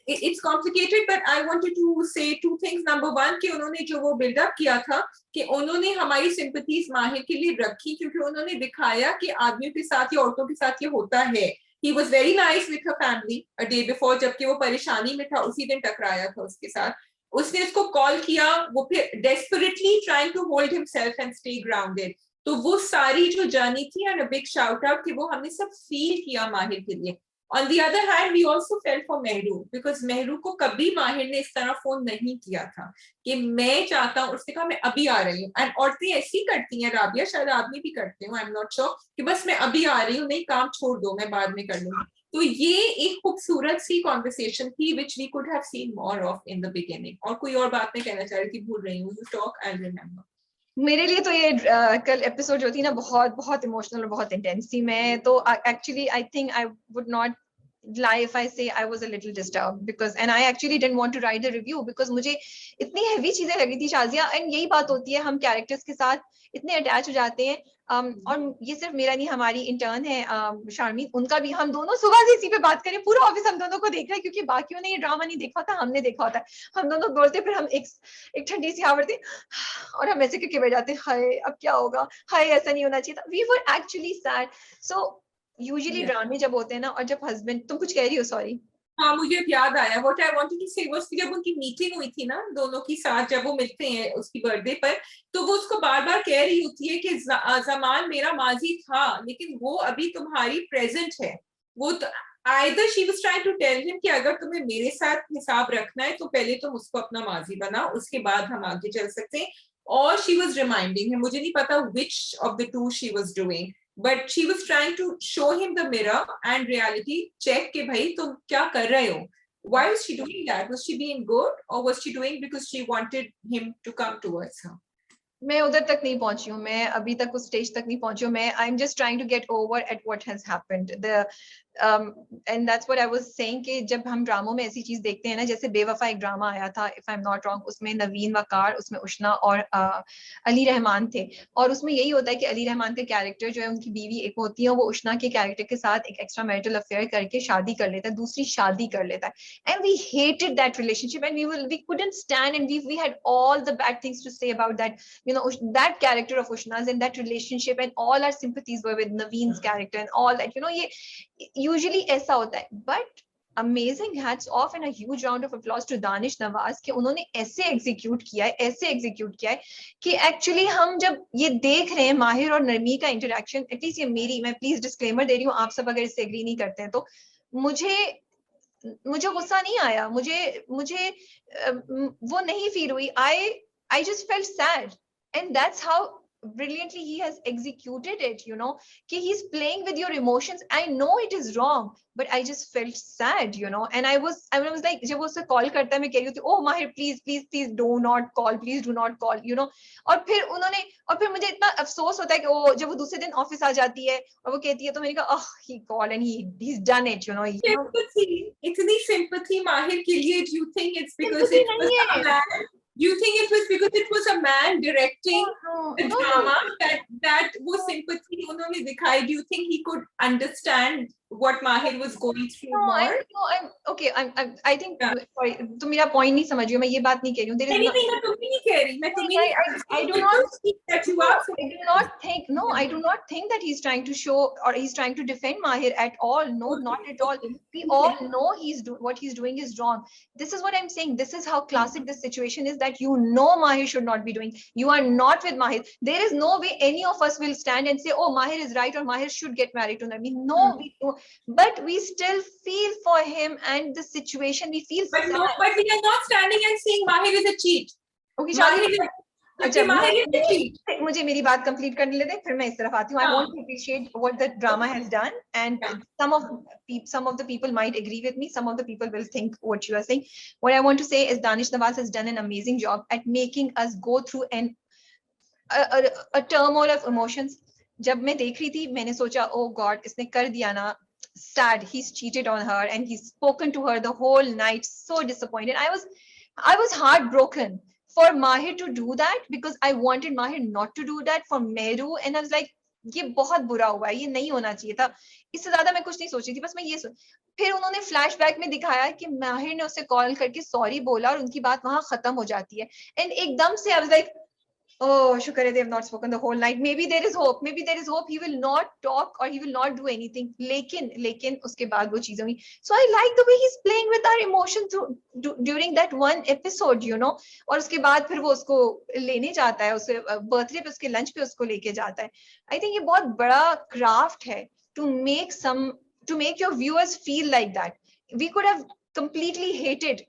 it's complicated, but I wanted to say two things. Number one, कि उन्होंने जो वो बिल्डअप किया था कि उन्होंने हमारी सिंपथीज माहिर के लिए रखी, क्योंकि उन्होंने दिखाया कि आदमियों के साथ या औरतों के साथ ये होता है. He was very nice with her family a day before, जबकि वो परेशानी में था, उसी दिन टकराया था उसके साथ. उसने उसको कॉल किया, वो फिर desperately trying to hold himself and stay grounded. तो वो सारी जो जर्नी थी, and a big shout out कि वो हमने सब फील किया माहिर के लिए. On the other hand, we also felt for Mehru, because Mehru को कभी माहिर ने इस तरह फोन नहीं किया था कि मैं चाहता हूँ. उसने कहा मैं अभी आ रही हूँ. एंड औरतें ऐसी करती हैं राबिया, शायद आदमी भी करते हो, आई एम नॉट श्योर, कि बस मैं अभी आ रही हूँ, नहीं काम छोड़ दो, मैं बाद में कर लूंगी. तो ये एक खूबसूरत सी कॉन्वर्सेशन थी which we could have seen more of in the beginning. और कोई और बात मैं कहना चाह रही थी, भूल रही हूँ. You talk, I'll remember. मेरे लिए तो ये कल एपिसोड जो थी ना, बहुत बहुत इमोशनल और बहुत इंटेंस थी. मैं तो actually I think I would not lie if I say I was a little disturbed, because and I actually didn't want to write the review because मुझे इतनी heavy चीजें लगी थी, शाजिया. एंड यही बात होती है, हम कैरेक्टर्स के साथ इतने अटैच हो जाते हैं. और ये सिर्फ मेरा नहीं, हमारी इंटर्न है शारमीन, उनका भी. हम दोनों सुबह से इसी पे बात करें, पूरा ऑफिस हम दोनों को देख रहे हैं, क्योंकि बाकियों ने ये ड्रामा नहीं देखा होता, हमने देखा होता है. हम दोनों बोलते, फिर हम एक ठंडी सी हवा थी, और हम ऐसे करके बैठ जाते, हाय अब क्या होगा, हाय ऐसा नहीं होना चाहिए था. We were actually sad. So usually ड्रामे जब होते हैं ना, और जब हस्बैंड, तुम कुछ कह रही हो, सॉरी. हाँ, मुझे अब याद आया. व्हाट आई वांटेड टू से वाज कि जब उनकी मीटिंग हुई थी ना दोनों की साथ, जब वो मिलते हैं उसकी बर्थडे पर, तो वो उसको बार बार कह रही होती है कि जमान मेरा माजी था, लेकिन वो अभी तुम्हारी प्रेजेंट है. वो तो either she was trying to tell him कि अगर तुम्हें मेरे साथ हिसाब रखना है तो पहले तुम उसको अपना माजी बनाओ, उसके बाद हम आगे चल सकते हैं. और शी वाज रिमाइंडिंग हिम, मुझे नहीं पता which of the two she was doing, but she was trying to show him the mirror and reality check कि भाई तुम क्या कर रहे हो. Why was she doing that? Was she being good, or was she doing because she wanted him to come towards her? मैं उधर तक नहीं पहुंची हूँ, मैं अभी तक उस स्टेज तक नहीं पहुंची हूँ. मैं I am just trying to get over at what has happened. And that's what I was saying कि जब हम ड्रामों में ऐसी चीज देखते हैं ना, जैसे बेवफा एक ड्रामा आया था, if I am not wrong, उसमें नवीन वकार, उसमें उशना और अली रहमान थे. और उसमें यही होता है कि अली रहमान का कैरेक्टर जो है, उनकी बीवी एक होती है, वो उशना के कैरेक्टर के साथ एक एक्स्ट्रा मैरिटल अफेयर करके शादी कर लेता है, दूसरी शादी कर लेता है. And we hated that relationship, and we couldn't stand, and we had all the bad things to say about that you know, that character of Ushna's and that relationship and all our sympathies were with Naveen's character and all that, you know, ये usually ऐसा होता है. But amazing, hats off and a huge round of applause to Danish Nawaz कि उन्होंने ऐसे execute किया है, ऐसे execute किया है कि actually हम जब ये देख रहे हैं माहिर और नरमी का interaction, at least ये मेरी, मैं please disclaimer दे रही हूँ, आप सब अगर इससे agree नहीं करते हैं तो मुझे गुस्सा नहीं आया, मुझे वो नहीं फील हुई. I just felt sad, and that's how brilliantly he has executed it, you know, कि he's playing with your emotions. I know it is wrong, but I just felt sad, you know, and I was like, जब वो उसे call करता है मैं कह रही हूँ, oh Mahir, please do not call, please do not call, you know. और फिर मुझे इतना अफसोस होता है कि वो जब वो दूसरे दिन ऑफिस आ जाती है और वो कहती है तो मैंने कहा, oh, he called and he's done it, you know. Sympathy, इतनी sympathy माहिर के लिए, do you think it's because Sympathy it was नहीं a man? Do you think it was because it was a man directing the drama that वो sympathy उन्होंने दिखाई? Do you think he could understand what Mahir was going through more? I think sorry, तुम मेरा point नहीं समझ रही हो, मैं ये बात नहीं कह रही हूँ. Anything that तुम नहीं कह रही, मैं तुम्हें I do not think that he's trying to show or he's trying to defend Mahir at all. No, not at all. We all know what he's doing is wrong. This is what I'm saying. This is how classic this situation is, that you know Mahir should not be doing. You are not with Mahir. There is no way any of us will stand and say, oh, Mahir is right or Mahir should get married to Narmi. No, we don't. But we still feel for him and the situation. We feel but sad. No, but we are not standing and saying Mahir is a cheat. Okay, अच्छा, मुझे मेरी बात complete करने लेते, फिर मैं इस तरफ आती हूँ. I want to appreciate what the drama has done, and some of the people might agree with me, some of the people will think what you are saying. What I want to say is Danish Nawaz has done an amazing job at making us go through a turmoil of emotions. जब मैं देख रही थी मैंने सोचा, oh God, इसने कर दिया ना, sad, he's cheated on her and he's spoken to her the whole night, so disappointed. I was heartbroken for Mahir to do that because I wanted Mahir not to do that for Meru, and I was like, ये बहुत बुरा हुआ है, ये नहीं होना चाहिए था. इससे ज्यादा मैं कुछ नहीं सोच रही थी, बस मैं ये फिर उन्होंने फ्लैशबैक में दिखाया कि माहिर ने उसे कॉल करके सॉरी बोला और उनकी बात वहां खत्म हो जाती है. एंड एकदम से I was like, oh, shukar hai, they have not spoken the whole night. Maybe there is hope. He will not talk or he will not do anything. लेकिन उसके बाद वो चीजें हुई. So I like the way he's playing with our emotions during that one episode, you know. और उसके बाद फिर वो उसको लेने जाता है, उसे बर्थडे पे उसके लंच पे उसको लेके जाता है. I think ये बहुत बड़ा craft है to make your viewers feel like that. We could have completely hated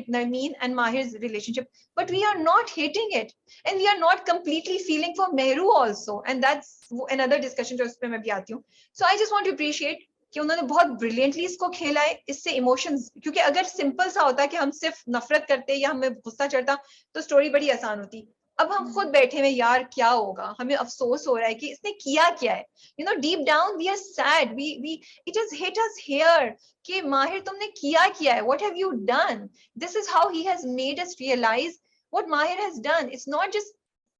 Narmeen and Mahir's relationship, but we are not hating it, and we are not completely feeling for Mehru also, and that's another discussion जो उसपे मैं भी आती हूँ. So I just want to appreciate कि उन्होंने बहुत brilliantly इसको खेला है. इससे emotions, क्योंकि अगर simple सा होता कि हम सिर्फ नफरत करते या हमें गुस्सा चढ़ता तो स्टोरी बड़ी आसान होती. अब हम खुद बैठे हुए यार क्या होगा, हमें अफसोस हो रहा है कि इसने किया क्या है. You know, deep down we are sad. It has hit us here कि माहिर तुमने किया है. What have you done? This is how he has made us realize what Mahir has done. It's not just,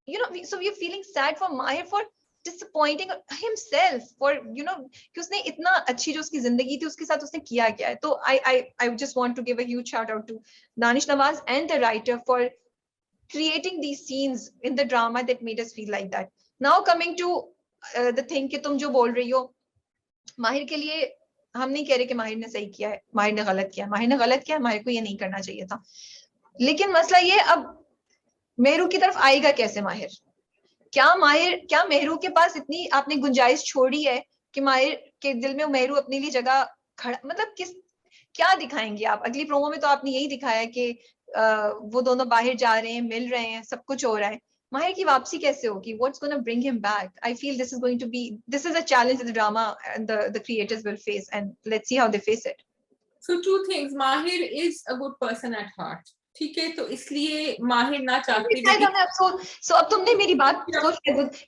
you know, so we are feeling sad for Mahir for disappointing himself, for, you know, कि उसने इतना अच्छी जो उसकी जिंदगी थी उसके साथ उसने किया है. तो I just want to give a huge shout out to Danish Nawaz and the writer for creating these scenes in the drama that made us feel like that. Now coming to the thing कि तुम जो बोल रही हो माहिर के लिए, हम नहीं कह रहे कि माहिर ने सही किया है, माहिर ने गलत किया है, माहिर को ये नहीं करना चाहिए था. लेकिन मसला ये, अब मेहरू की तरफ आएगा कैसे माहिर? क्या मेहरू के पास इतनी आपने गुंजाइश छोड़ी है कि माहिर के दिल में मेहरू अपने लिए जगह खड़ा, मतलब क्या दिखाएंगे आप? अगली प्रोमो में तो आपने यही दिखाया कि वो दोनों बाहर जा रहे हैं, मिल रहे हैं, सब कुछ हो रहा है. Mahir की वापसी कैसे होगी? What's going to bring him back? I feel this is a challenge that the drama and the creators will face, and let's see how they face it. So two things. Mahir is a good person at heart. ठीक है, तो इसलिए माहिर ना चाहते भी. So अब तुमने मेरी बात को,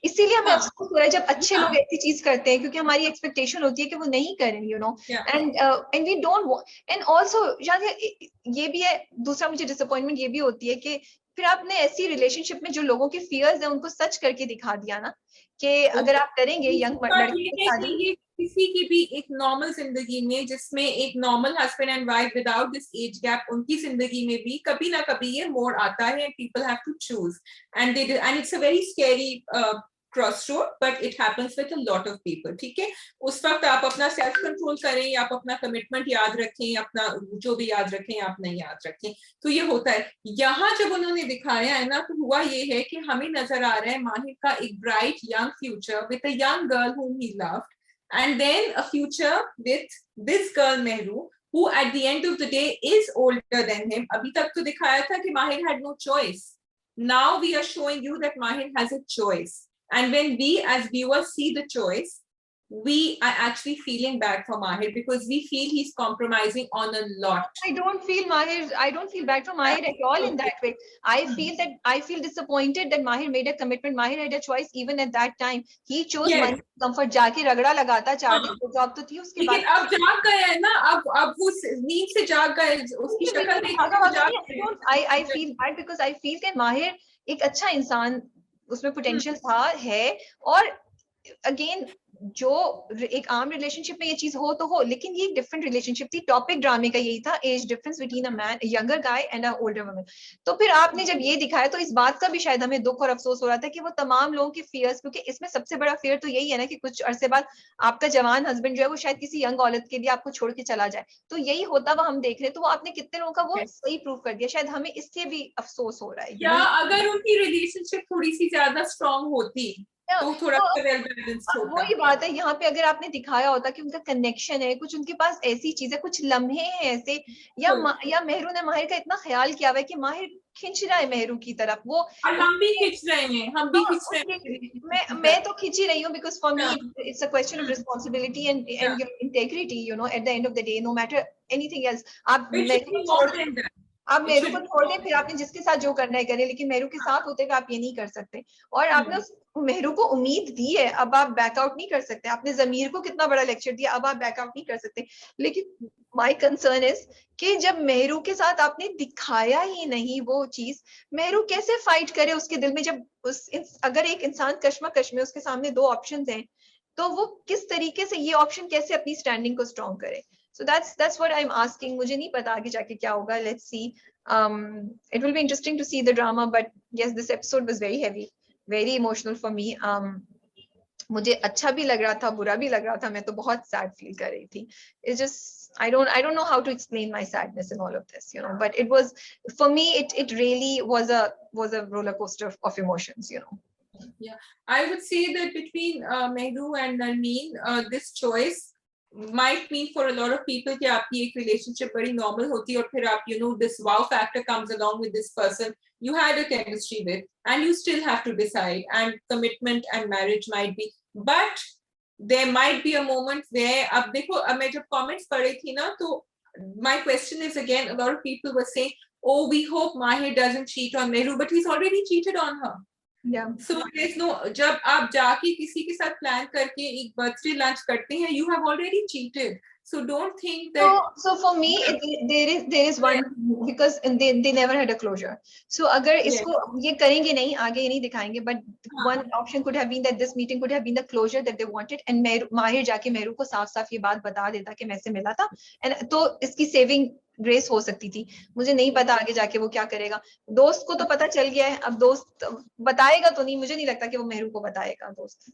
इसीलिए हमें अफसोस हो रहा है जब अच्छे लोग ऐसी चीज करते हैं, क्योंकि हमारी एक्सपेक्टेशन होती है कि वो नहीं करें, you know. And we don't want, and also ये भी है, दूसरा मुझे डिसअपॉइंटमेंट ये भी होती है कि फिर आपने ऐसी रिलेशनशिप में जो लोगों के फियर्स है उनको सच करके दिखा दिया ना, कि अगर आप डरेंगे यंग बात लड़के ये की है कि शादी। ये किसी की भी एक नॉर्मल जिंदगी में, जिसमें एक normal husband and wife without this age gap, उनकी जिंदगी में भी कभी ना कभी ये मोड़ आता है, people have to choose and they and it's a very scary crossroad, but it happens with a lot of people, ठीक है। उस वक्त आप अपना सेल्फ कंट्रोल करें, या आप अपना कमिटमेंट याद रखें, या अपना जो भी याद रखें, या आप नहीं याद रखें, तो ये होता है। यहाँ जब उन्होंने दिखाया है ना, तो हुआ ये है कि हमें नजर आ रहा है माहिर का एक bright young future with a young girl whom he loved, and then a future with this girl Mehru, who at the end of the day is older than him. अभी तक तो दिखाया था कि माहिर had no choice. Now we are showing you that Mahir has a choice. And when we as viewers see the choice, we are actually feeling bad for Mahir, because we feel he's compromising on a lot. I don't feel bad for Mahir at all in that way. I feel disappointed that Mahir made a commitment. Mahir had a choice even at that time. He chose Yes. money, comfort. जाके रगड़ा लगाता 4 दिन, तो job तो थी उसके लेकिन बाद। अब जाग गए हैं ना, अब वो नींद से जाग गए, उसकी शक्ल देख के वो जाग गए। I feel bad because I feel कि माहिर एक अच्छा इंसान, उसमें पोटेंशियल था, है। और अगेन, जो एक आम रिलेशनशिप में ये चीज हो तो हो, लेकिन ये डिफरेंट रिलेशनशिप थी। टॉपिक ड्रामे का यही था, age difference between a man, younger guy and a older woman. तो फिर आपने जब ये दिखाया तो इस बात का भी शायद हमें दुख और अफसोस हो रहा था कि वो तमाम लोगों के फियर्स, क्योंकि इसमें सबसे बड़ा फियर तो यही है ना कि कुछ अरसे बाद आपका जवान हस्बैंड जो है वो शायद किसी यंग औरत के लिए आपको छोड़ के चला जाए। तो यही होता हुआ हम देख रहे हैं, तो वो आपने कितने लोगों का वो Yes. सही प्रूव कर दिया। शायद हमें इससे भी अफसोस हो रहा है। या अगर उनकी रिलेशनशिप थोड़ी सी ज्यादा स्ट्रांग होती, तो थोड़ा सा वेल बैलेंस्ड होता। वही बात है, यहाँ पे अगर आपने दिखाया होता कि उनका कनेक्शन है, कुछ उनके पास ऐसी चीजें, कुछ लम्हे हैं ऐसे, या मेहरू ने माहिर का इतना ख्याल किया हुआ है कि माहिर खिंच रहा है मेहरू की तरफ, वो और हम भी खींच रहे हैं, हम भी खींच रहे हैं। मैं तो खिंची रही हूँ, because for me it's a question of responsibility and your integrity, you know, at the end of the day, no matter anything else. आप मेहरू को छोड़ दें, फिर आपने जिसके साथ जो करना है करें, लेकिन मेहरू के साथ होते हुए आप ये नहीं कर सकते। और आपने उस मेहरू को उम्मीद दी है, अब आप बैकआउट नहीं कर सकते। आपने जमीर को कितना बड़ा लेक्चर दिया, अब आप बैकआउट नहीं कर सकते। लेकिन माय कंसर्न इज कि जब मेहरू के साथ आपने दिखाया ही नहीं वो चीज, मेहरू कैसे फाइट करे उसके दिल में, जब अगर एक इंसान कश्मकश में, उसके सामने 2 ऑप्शंस हैं, तो वो किस तरीके से ये ऑप्शन कैसे अपनी स्टैंडिंग को स्ट्रॉन्ग करे। So that's what I'm asking. मुझे नहीं पता आगे जाके क्या होगा. Let's see. It will be interesting to see the drama, but yes, this episode was very heavy, very emotional for me. मुझे अच्छा भी लग रहा था, बुरा भी लग रहा था, मैं तो बहुत sad feel कर रही थी. It's just I don't know how to explain my sadness in all of this, you know. But it was, for me, it really was a roller coaster of emotions, you know. Yeah, I would say that between Mehru and Narmeen, this choice might mean for a lot of people कि आपकी एक relationship बड़ी normal होती है, और फिर आप, you know, this wow factor comes along with this person you had a chemistry with, and you still have to decide, and commitment and marriage might be, but there might be a moment where, अब देखो, अब मैं जब comments पढ़ रही थी ना, तो my question is again, a lot of people were saying, oh, we hope Mahir doesn't cheat on Mehru, but he's already cheated on her. Yeah. So there's no, जब आप जाके किसी के साथ प्लान करके एक बर्थडे लंच करते हैं, you have already cheated. So don't think that. So for me, there is one, because they never had a closure. So अगर इसको ये करेंगे नहीं, आगे ये नहीं दिखाएंगे, but one option could have been that this meeting could have been the closure that they wanted, and माहिर जाके मेहरू को साफ-साफ ये बात बता देता कि मैं से मिला था, and तो इसकी सेविंग ग्रेस हो सकती थी। मुझे नहीं पता आगे जाके वो क्या करेगा। दोस्त को तो पता चल गया है, अब दोस्त बताएगा तो नहीं, मुझे नहीं लगता कि वो मेहरू को बताएगा दोस्त।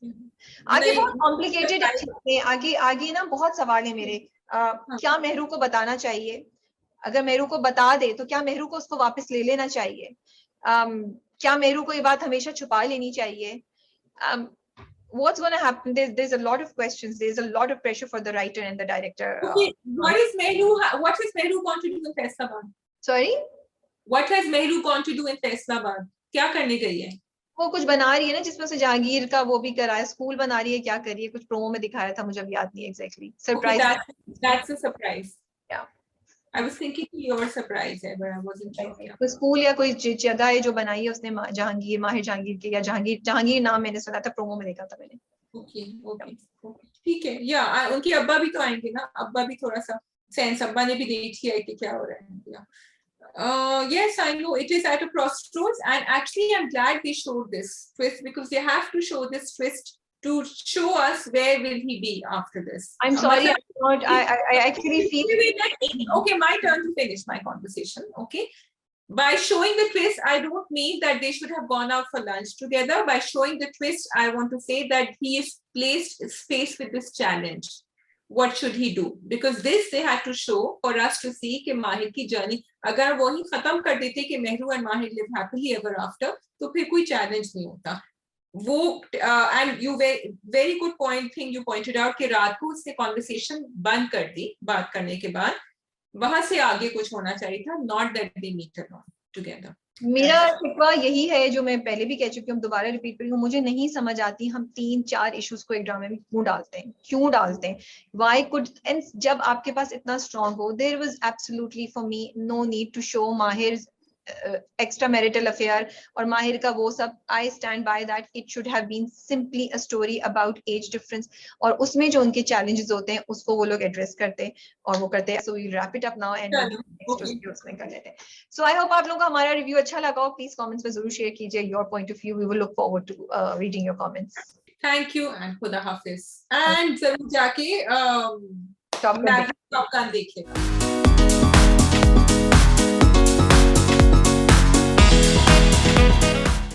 आगे बहुत कॉम्प्लिकेटेड है, आगे ना बहुत सवाल है मेरे। क्या मेहरू को बताना चाहिए? अगर मेहरू को बता दे तो क्या मेहरू को उसको वापस ले लेना चाहिए? क्या मेहरू को ये बात हमेशा छुपा लेनी चाहिए? What's going to happen? There's a lot of questions. There's a lot of pressure for the writer and the director. Okay, what has Mehru gone to do in Faisalabad? Sorry? What has Mehru gone to do in Faisalabad? क्या करने गई है? वो कुछ बना रही है ना, जिसमें से जहांगीर का वो भी कराया, स्कूल बना रही है, क्या कर रही है, कुछ प्रोमो में दिखाया था, मुझे अब याद नहीं exactly. Surprise. That's a surprise. Yeah. I was thinking your surprise है, but I wasn't sure. कोई स्कूल या कोई जगह है जो बनाई है उसने, जहांगीर, माहिर जहांगीर के, या जहांगीर नाम मैंने सुना था, प्रोमो में देखा था मैंने। Okay. ठीक है। या उनके अब्बा भी तो आएंगे ना, अब्बा भी थोड़ा सा सेंस, अब्बा ने भी देख लिया है कि क्या हो रहा है। Yes, I know it is at a crossroads, and actually, I'm glad they showed this twist because they have to show this twist to show us where will he be after this. I'm sorry, मतलब- I actually feel. Wait, let me. Okay, my turn to finish my conversation. Okay. By showing the twist, I don't mean that they should have gone out for lunch together. By showing the twist, I want to say that he is faced with this challenge. What should he do? Because this they had to show for us to see कि माहिर की journey. अगर वो ही खत्म कर देते कि Mehru and माहिर live happily ever after, तो फिर कोई challenge नहीं होता. वो and you very good thing you pointed out कि रात को उसने conversation बंद कर दी बात करने के बाद. वहां से आगे कुछ होना चाहिए था, not that they meet alone together. मेरा शिकवा यही है जो मैं पहले भी कह चुकी हूँ, दोबारा रिपीट करी हूँ, मुझे नहीं समझ आती हम 3-4 इश्यूज को एक ड्रामे में क्यों डालते हैं वाई कुड. एंड जब आपके पास इतना स्ट्रॉन्ग हो, there was absolutely for me no need to show Mahir extra marital affair और माहिर का वो सब. I stand by that it should have been simply a story about age difference, और उसमें जो उनके चैलेंजेस होते हैं उसको वो लोग एड्रेस करते हैं और वो करते हैं. So we wrap it up now and उसमें कर लेते हैं. सो आई होप आप लोगों को हमारा रिव्यू अच्छा लगा हो. प्लीज कमेंट्स में जरूर शेयर कीजिए your point of view. We will look forward to reading your comments. Thank you and खुदा हाफिज. एंड जरूर जाके टॉप गन देखिएगा.